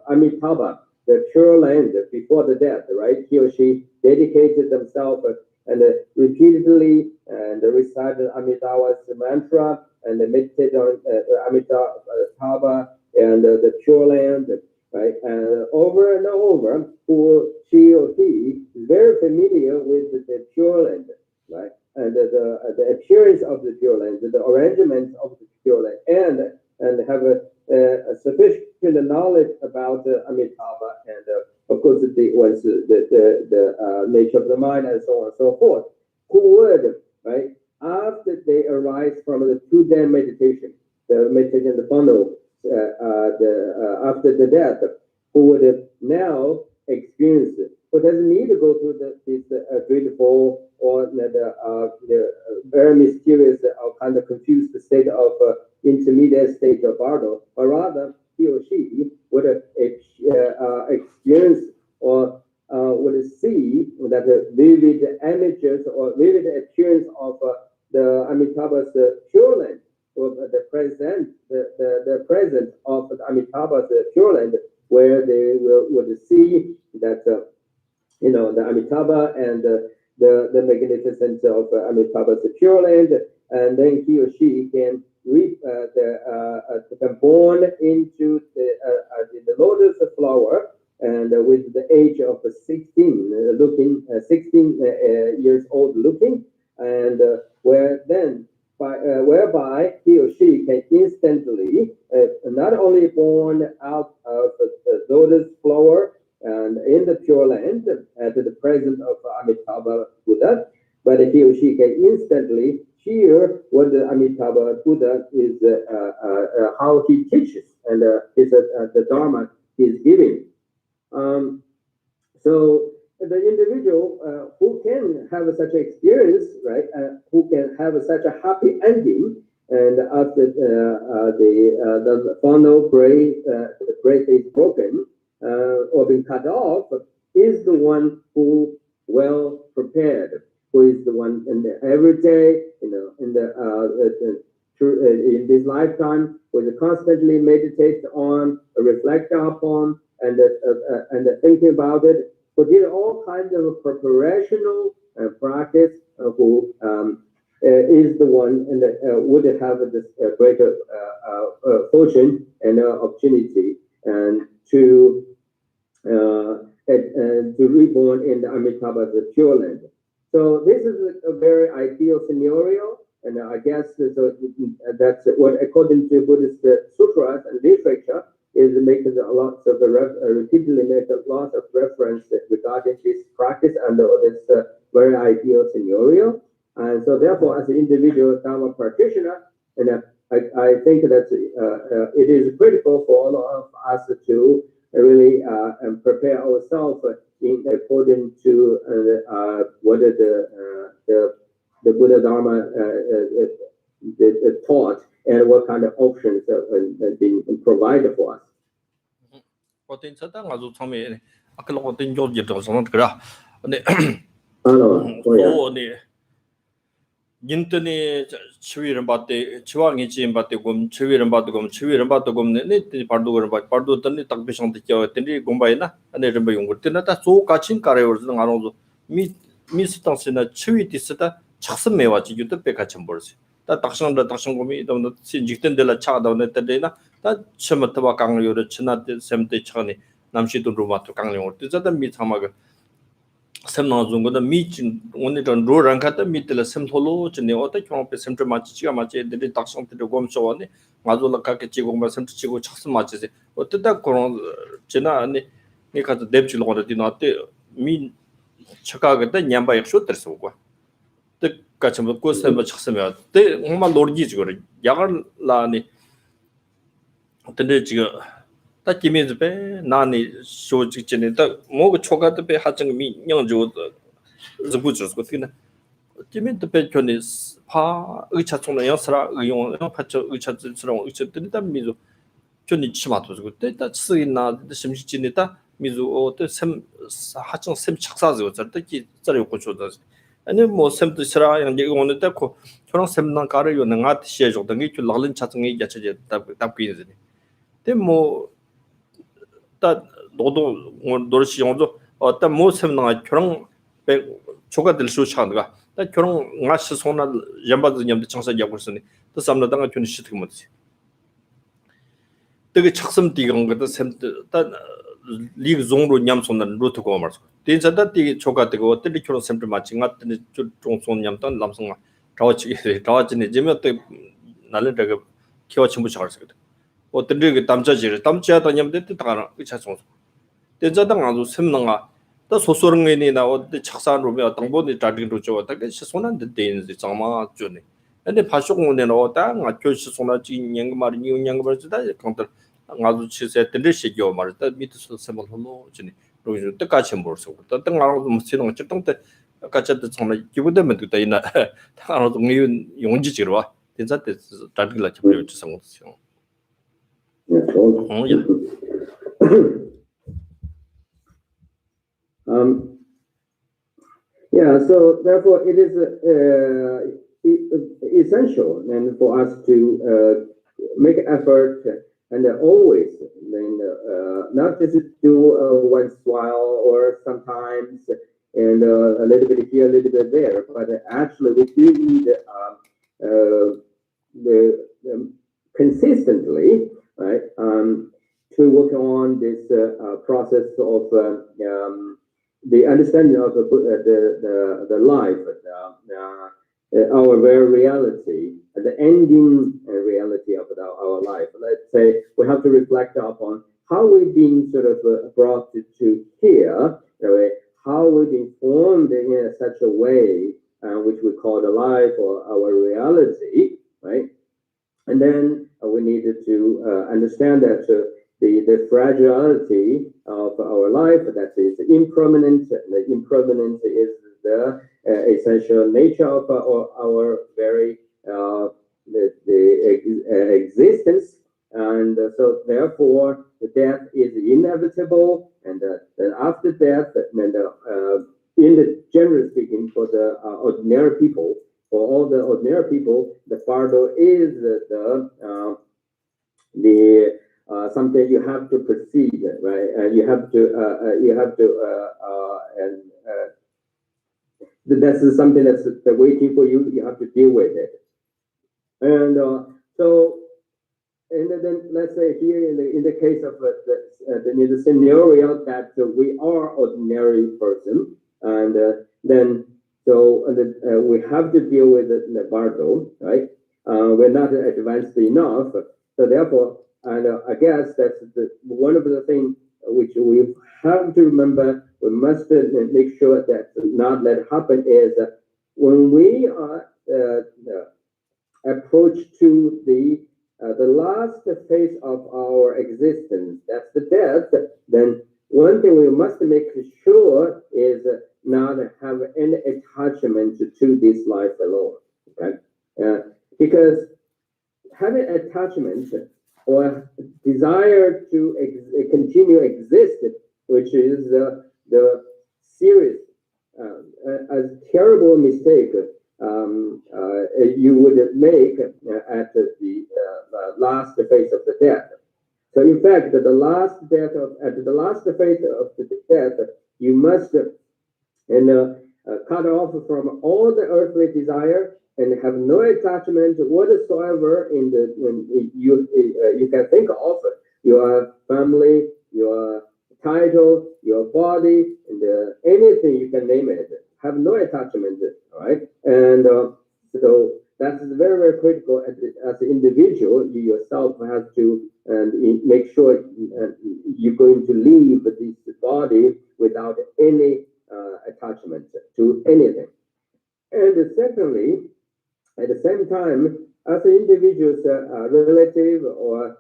Amitabha, the Pure Land before the death, right? He or she dedicated themselves and repeatedly and recite Amitabha's mantra and meditate on Amitabha and the Pure Land, right? And over and over, who she or he is very familiar with the Pure Land, right? And the appearance of the Pure Land, the arrangement of the Pure Land, and have a sufficient knowledge about Amitabha and of course the nature of the mind and so on and so forth. Who would, right, after they arise from the 2-day meditation, the meditation, the funnel, after the death, who would now experience it, who doesn't need to go through this dreadful or the very mysterious or kind of confused state of intermediate stage of bardo, but rather he or she would experience or would see that vivid images or vivid appearance of the Amitabha's Pure Land, or the presence of the Amitabha's Pure Land, where they would see that the Amitabha and the magnificence of Amitabha's Pure Land, and then he or she can become born into the lotus flower, and with the age of 16, 16 years old looking, and whereby he or she can instantly not only born out of the lotus flower and in the Pure Land at the presence of Amitabha Buddha, but he or she can instantly hear what the Amitabha Buddha is, how he teaches, and the Dharma he is giving. So the individual who can have such experience, right, who can have such a happy ending, and after the funnel break is broken or been cut off, is the one who well prepared, who is the one in every day, in this lifetime, will constantly meditate on, reflect upon, and thinking about it, who did all kinds of preparational practice, who is the one and would have this greater fortune and opportunity and to reborn in the Amitabha's Pure Land. So this is a very ideal scenario, and I guess that's what, according to Buddhist sutras and literature, is making repeatedly make a lot of reference regarding this practice and this very ideal scenario. And so therefore, as an individual Dharma practitioner, and I think that it is critical for all of us to really prepare ourselves in according to what the Buddha Dharma taught, and what kind of options have been provided for us. 인터넷 치위를 받대 치왕이 지인 받대 곰 치위를 받고 곰 치위를 받고 곰네 네 바르도 바르도 던니 딱 비상도 껴었더니 공바이나 안에 좀 용거 때나다 소 같이 가려서 나눠서 미스탄스나 치위 디스다 착선 매와지 유튜브에 같이 벌지 다 딱상다 딱상곰이 너무 직전들라 차가다네 때나 다 처음부터 강요를 지나대 샘때 차니 남시도 로마도 강요를 뜨자다 미참마가 샘나중고다 미친 오늘은 로랑 갔다 밑에 샘톨로 전에 어떻게 경험해 샘트 맞지가 맞지 애들이 딱상들이 곰쇼원에 맞을라 갖게 지고 샘트 지고 착선 맞지 어떻다 그런 지나 아니 내가 냅줄 거다 디나때 미 착하게다 냠바이 쇼트스 오고 뜻같이 뭐 고스면 착선면 때 정말 노르지 그래 야갈라니 근데 지금 딱 김에즈베 나니 쇼직전에 딱 뭐가 초가드베 하정미 영조 저부저스 그나 김에드베 전에 파 의차총의 영스라 의용 파처 의차처럼 의차들이다 미조 전에 치마도 그때 딱 쓰이나 심시진이다 미조 어떤 하정 샘 착사죠 저렇게 저래 고쳐다 아니 뭐 샘도 쓰라 양 이거는 딱고 저랑 샘난 가를 요는 아 시에죠 등이 줄 라른 차정이 야쳐제 답고 있는 데뭐 다 너도 노르시 용도 어떤 모습나 그런 초가들 수차가 다 결혼 나시 손나 연바도 냠도 청사 잡고서니 또 삼나다가 준 시트 뭐지 되게 착섬 뛰건 것도 샘도 다 리그 종로 냠손나 루트고 말서 대자다 뛰 초가 되고 어떻게 결혼 샘도 맞지 같은 종손 냠던 남성 자와지네 제면 또 나를 되게 키워 친구 잘했거든 어떻게 그 담자지를 담자다 냠데 뜻다가 그 차송 대자당 아주 샘능아 또 소소릉이니 나오데 착산으로 어떤 분이 다리로 줘 어떻게 손한테 되는지 정말 좋네 근데 파쇼공원에는 어떤 교시 손아지 인양 말이 인양 버스다 컨트 아주 치세 들으시죠 말다 밑에서 세모로 지니 그리고 뜻까지 모르서 또 등하고 무슨 좀 때 같이도 정말 기분되면 또 이나 다로 동의 용지지로 와 진짜 다리를 잡려 주선 거죠 Yeah, so therefore it is essential and for us to make effort and always not just do once while or sometimes and a little bit here, a little bit there, but actually we do need the consistently, right, to work on this process of the understanding of the life, our very reality, the ending reality of our life. Let's say we have to reflect upon how we've been sort of brought to here, right? How we've been formed in such a way, which we call the life or our reality, right? And then we needed to understand that the fragility of our life, that is impermanent. The impermanence is the essential nature of our very existence, and so therefore the death is inevitable, and then after death, and in the generally speaking, for the ordinary people, for all the ordinary people, the fardo is the something you have to proceed, right? You have to, that's something that's waiting for you. You have to deal with it, and so, and then let's say here in the case of the scenario that we are ordinary person, and then so we have to deal with the bardo, right? We're not advanced enough, so therefore. And I guess that's one of the things which we have to remember. We must make sure that not let happen is when we are approach to the last phase of our existence, that's the death. Then one thing we must make sure is not have any attachment to this life alone, right? Because having attachment or desire to continue exist, which is the serious, a terrible mistake you would make at the last phase of the death. So, in fact, at the last phase of the death, you must cut off from all the earthly desire and have no attachment whatsoever in the you can think of your family, your title, your body, and anything you can name it. Have no attachment, all right? And so that's very, very critical as an individual. You yourself have to make sure you're going to leave this body without any attachment to anything. And secondly, at the same time, as an individual's relative or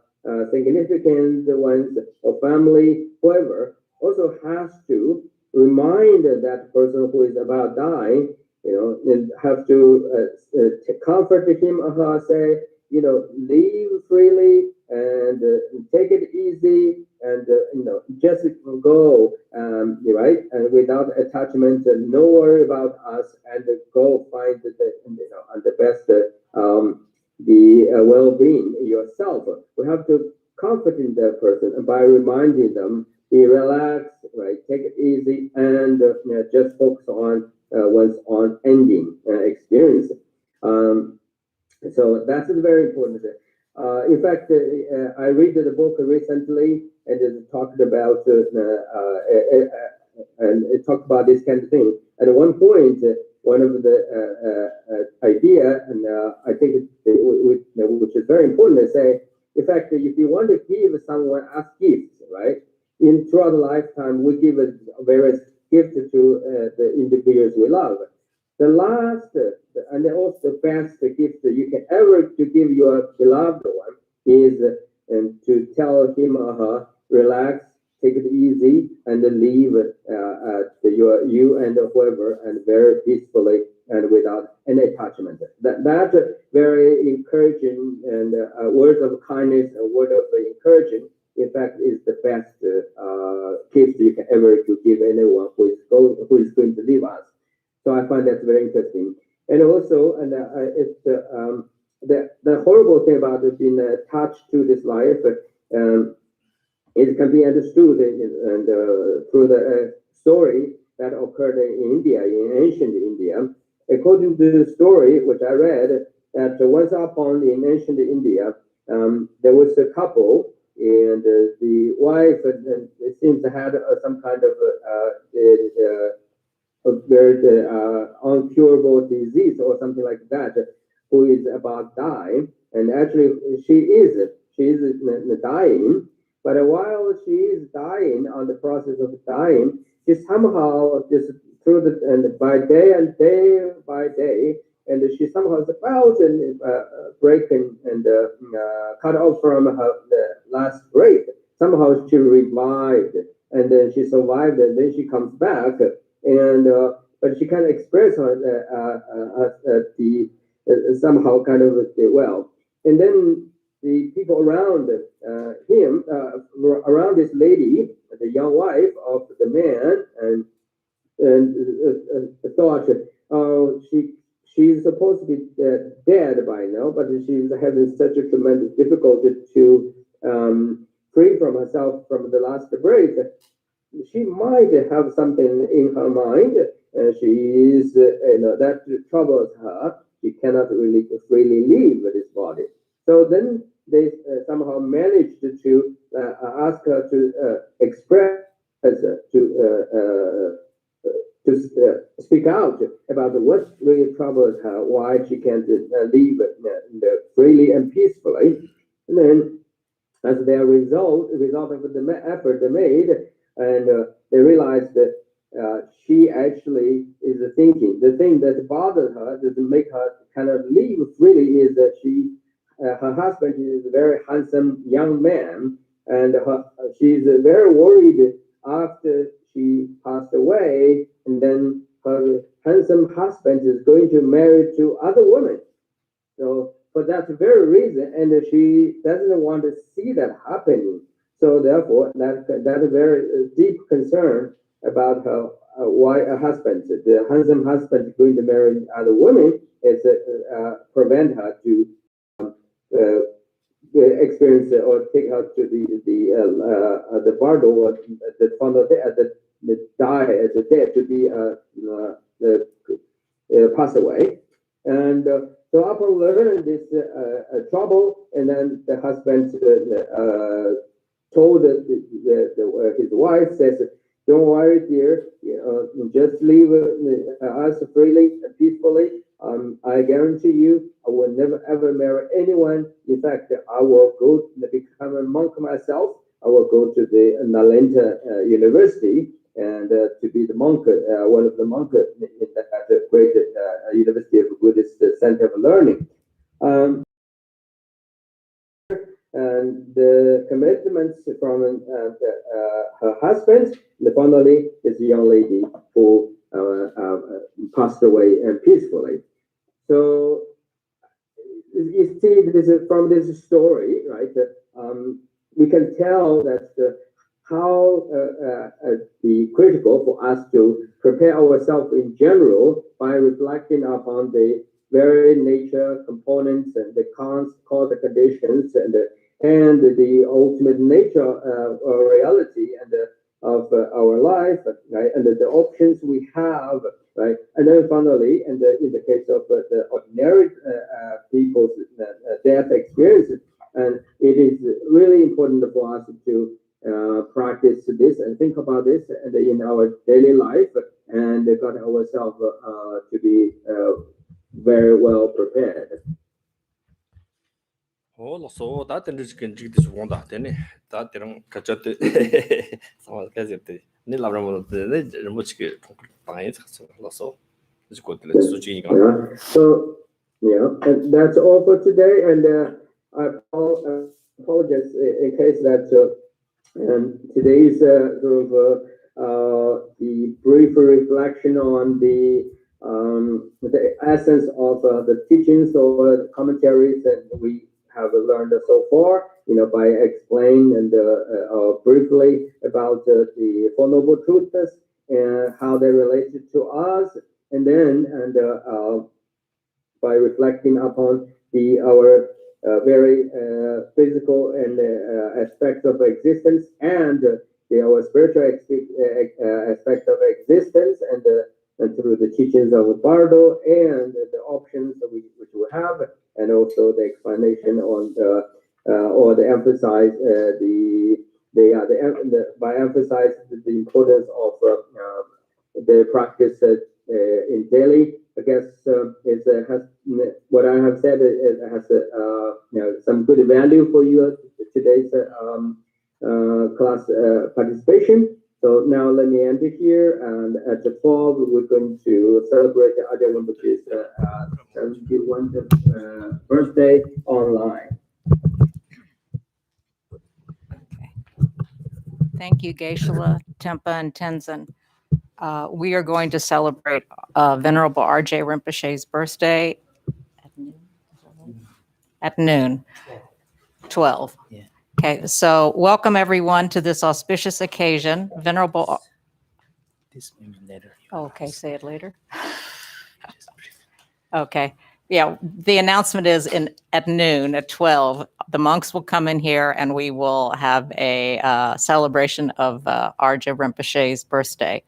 significant ones or family, whoever, also has to remind that person who is about dying, and have to comfort him or her, say, live freely and take it easy, and just go, right, and without attachment, and no worry about us, and go find the best well-being yourself. We have to comfort that person by reminding them be relaxed, right? Take it easy, and just focus on one's on ending experience. So that's very important. In fact, I read the book recently, and it talked about and it talked about this kind of thing. At one point, one of the idea, and I think which is very important, to say, in fact, if you want to give someone as gifts, right? Throughout the lifetime, we give various gifts to the individuals we love. The last and also the best gift that you can ever to give your beloved one is to tell him or her, relax, take it easy, and leave you and whoever and very peacefully and without any attachment. That very encouraging and word of kindness, a word of encouraging, in fact, is the best gift you can ever to give anyone who is going to leave us. So I find that very interesting. And also, and it's the horrible thing about being attached to this life, it can be understood and through the story that occurred in India, in ancient India. According to the story which I read, that once upon in ancient India, there was a couple, and the wife it seems had some kind of a very uncurable disease or something like that, who is about dying, and actually she is dying. But while she is dying, on the process of dying, she somehow just through the and by day by day, and she somehow felt and breaking and cut off from her the last breath. Somehow she revived, and then she survived, and then she comes back, and but she can express the somehow kind of well, and then the people around him, around this lady, the young wife of the man, and thought, oh, she's supposed to be dead by now, but she's having such a tremendous difficulty to free from herself from the last breath. She might have something in her mind, and she is, that troubles her. She cannot really freely leave this body. So then they somehow managed to ask her to express, to speak out about what really troubles her, why she can't leave freely and peacefully. And then, as their result of the effort they made, and they realized that she actually is thinking. The thing that bothers her, doesn't make her kind of leave freely, is that her husband is a very handsome young man, and she's very worried after she passed away, and then her handsome husband is going to marry to other women. So for that very reason, and she doesn't want to see that happening. So therefore, that is very deep concern about her why a husband, the handsome husband, going to marry other women, is prevent her to experience or take her to the bardo or the final the die as a dead to be pass away, and so upon learning this trouble, and then the husband told his wife, says, "Don't worry, dear. Just leave us freely and peacefully. I guarantee you, I will never ever marry anyone. In fact, I will go become a monk myself. I will go to the Nalanda University and to be the monk, one of the monks in that great University of Buddhist Center of Learning." And the commitments from her husband, and finally this young lady who passed away peacefully. So you see, from this story, right? We can tell that how the critical for us to prepare ourselves in general by reflecting upon the very nature, components, and the cause, the conditions, and the ultimate nature of reality, and life, right? And the options we have, right? And then finally, and in the case of the ordinary people's death experience, and it is really important for us to practice this and think about this and in our daily life and got ourselves to be very well prepared. so that is can do this one that any that they catch it so as it ni labram the much get so is good let's do Yeah. So yeah, and that's all for today. And I apologize in case that today's sort of the brief reflection on the essence of the teachings or commentaries that we have learned so far, by explaining and briefly about the Four Noble Truths and how they related to us, and then by reflecting upon our very physical and aspect of existence and our spiritual aspect of existence and through the teachings of Bardo and the options that which we have and also the explanation on or the emphasize by emphasize the importance of the practice in daily. I guess has what I have said has some good value for you today's class participation. So now let me end it here, and at the 12 we're going to celebrate the Ajahn Rinpoche's 71st birthday online. Okay. Thank you, Geshe-la, Tempa, and Tenzin. We are going to celebrate Venerable R.J. Rinpoche's birthday at noon, 12. Yeah. Okay, so welcome everyone to this auspicious occasion. Venerable. This maybe later. Oh, okay, say it later. Okay, yeah, the announcement is at noon, at 12. The monks will come in here and we will have a celebration of R.J. Rinpoche's birthday.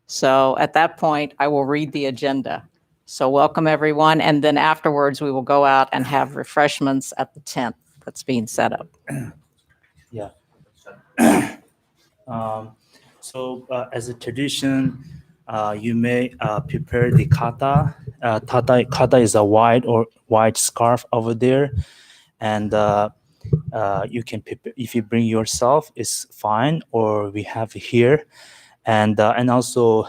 So at that point, I will read the agenda. So welcome everyone, and then afterwards we will go out and have refreshments at the tent that's being set up. Yeah. So as a tradition, you may prepare the kata. Kata is a white scarf over there, and you can prepare, if you bring yourself, it's fine, or we have here, and also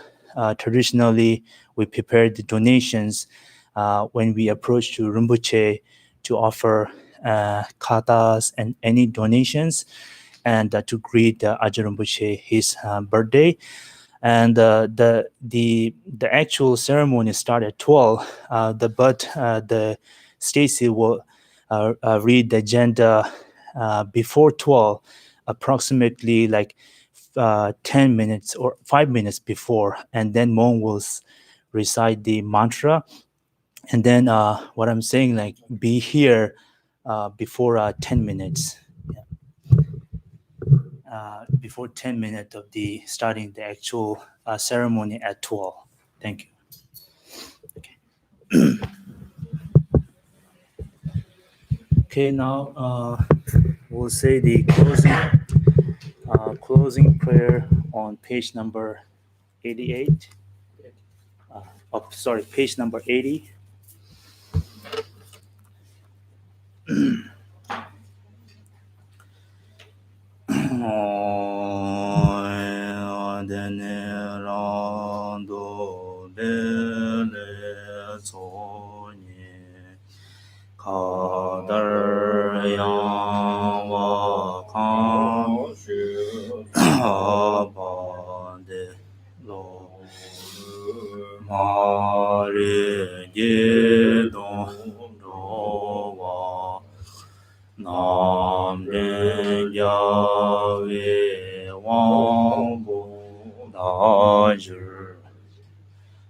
traditionally we prepare the donations when we approach to Rinpoche to offer katas and any donations, and to greet Ajahn Rinpoche his birthday. And the actual ceremony started at 12. The Stacy will read the agenda before 12, approximately like 10 minutes or 5 minutes before, and then Mon will recite the mantra, and then what I'm saying, like, be here before 10 minutes. Before 10 minutes of the starting the actual ceremony at 12. Thank you. Okay. Okay, now we'll say the closing prayer on page number 88. Page number 80. Nam ren ya ve wang bu da zhi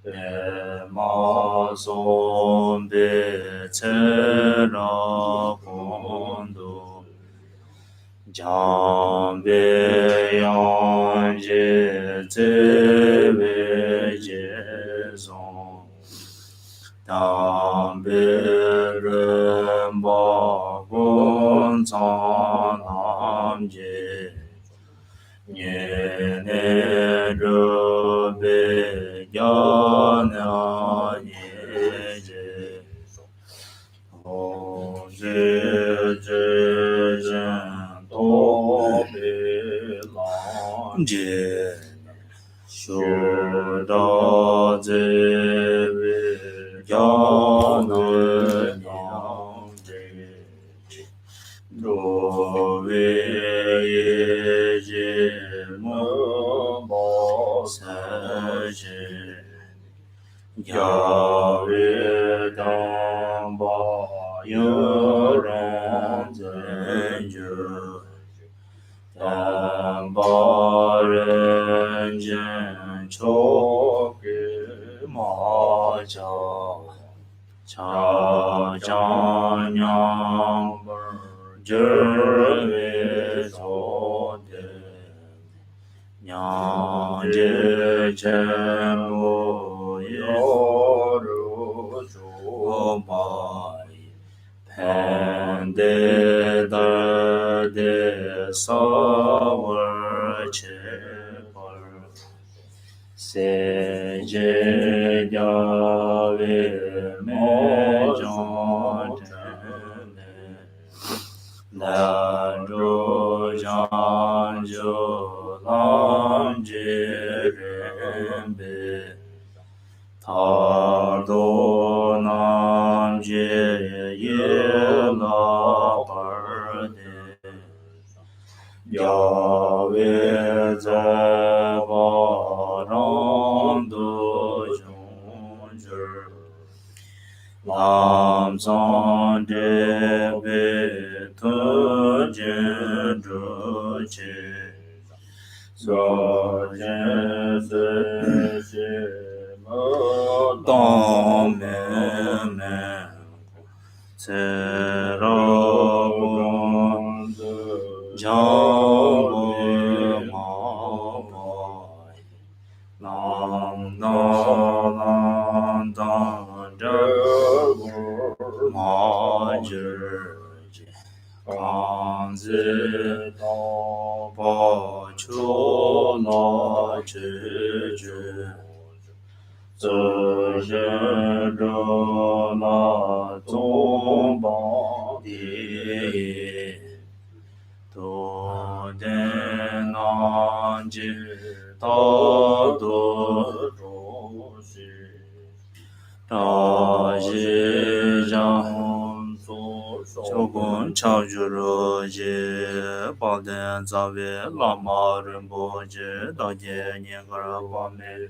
le ma son be ce la gong du jiang be yang jie 남제 예네 로베 야나 예제 오제제젠 도베란제 쇼다제베 야나 양제 도베예제 모보사제 야외 담바 여런전주 담바렌전 초기 마자 자장양 저외소대 냥제제무 요루조마이 펜데다데 사월체벌 세제야외 매정테네 난조장조람제렘베 타도남제 예라버데 야외 자바람도 중절 남산대베 터젠주제 서제세시마담메메 세라곤 장보마바이 남나난단저마저제 강제다바초나제제 저제로나 종방디에 도대난지 다도로시 다시장 조금 차주로제 바덴 자베 라마른보제 다제니가라바메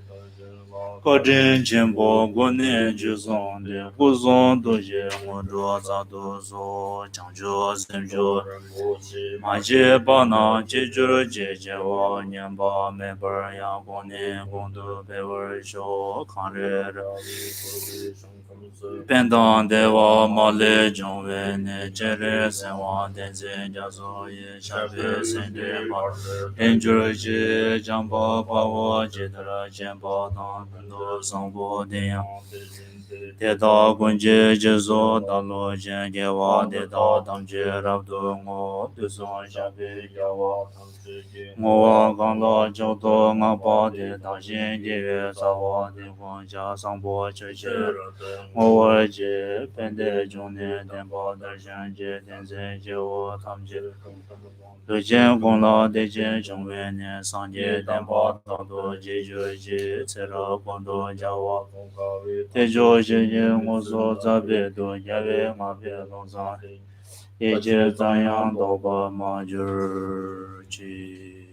거진 전보 권내 주송데 구송도제 원조자도소 장조 선조 마제바나 제주로 제제와 년바메 버야 권내 공도 배월쇼 칸레라 벤단 대와 말레 정웨네 제레 세와 denze jaso ye shabe sende ma enjoy jambo pawo jedra jambo na do sangbo de de da gunje jezo da lo jen ge wa de da dam je rab do ngo de so shabe ya wa ngo wa gang la jo do nga pa de da shin de ye sa wa de gon ja sangbo che che ngo wa je pen de jong ne den ba da shan je den ze je wo tam je de jian gong la de jian zhong wen ne sang je den ba da do je je je ce ra gong do ja wa de jo je je ngo so za be do ya be ma be long sa ye je zang yang do ba ma ju ji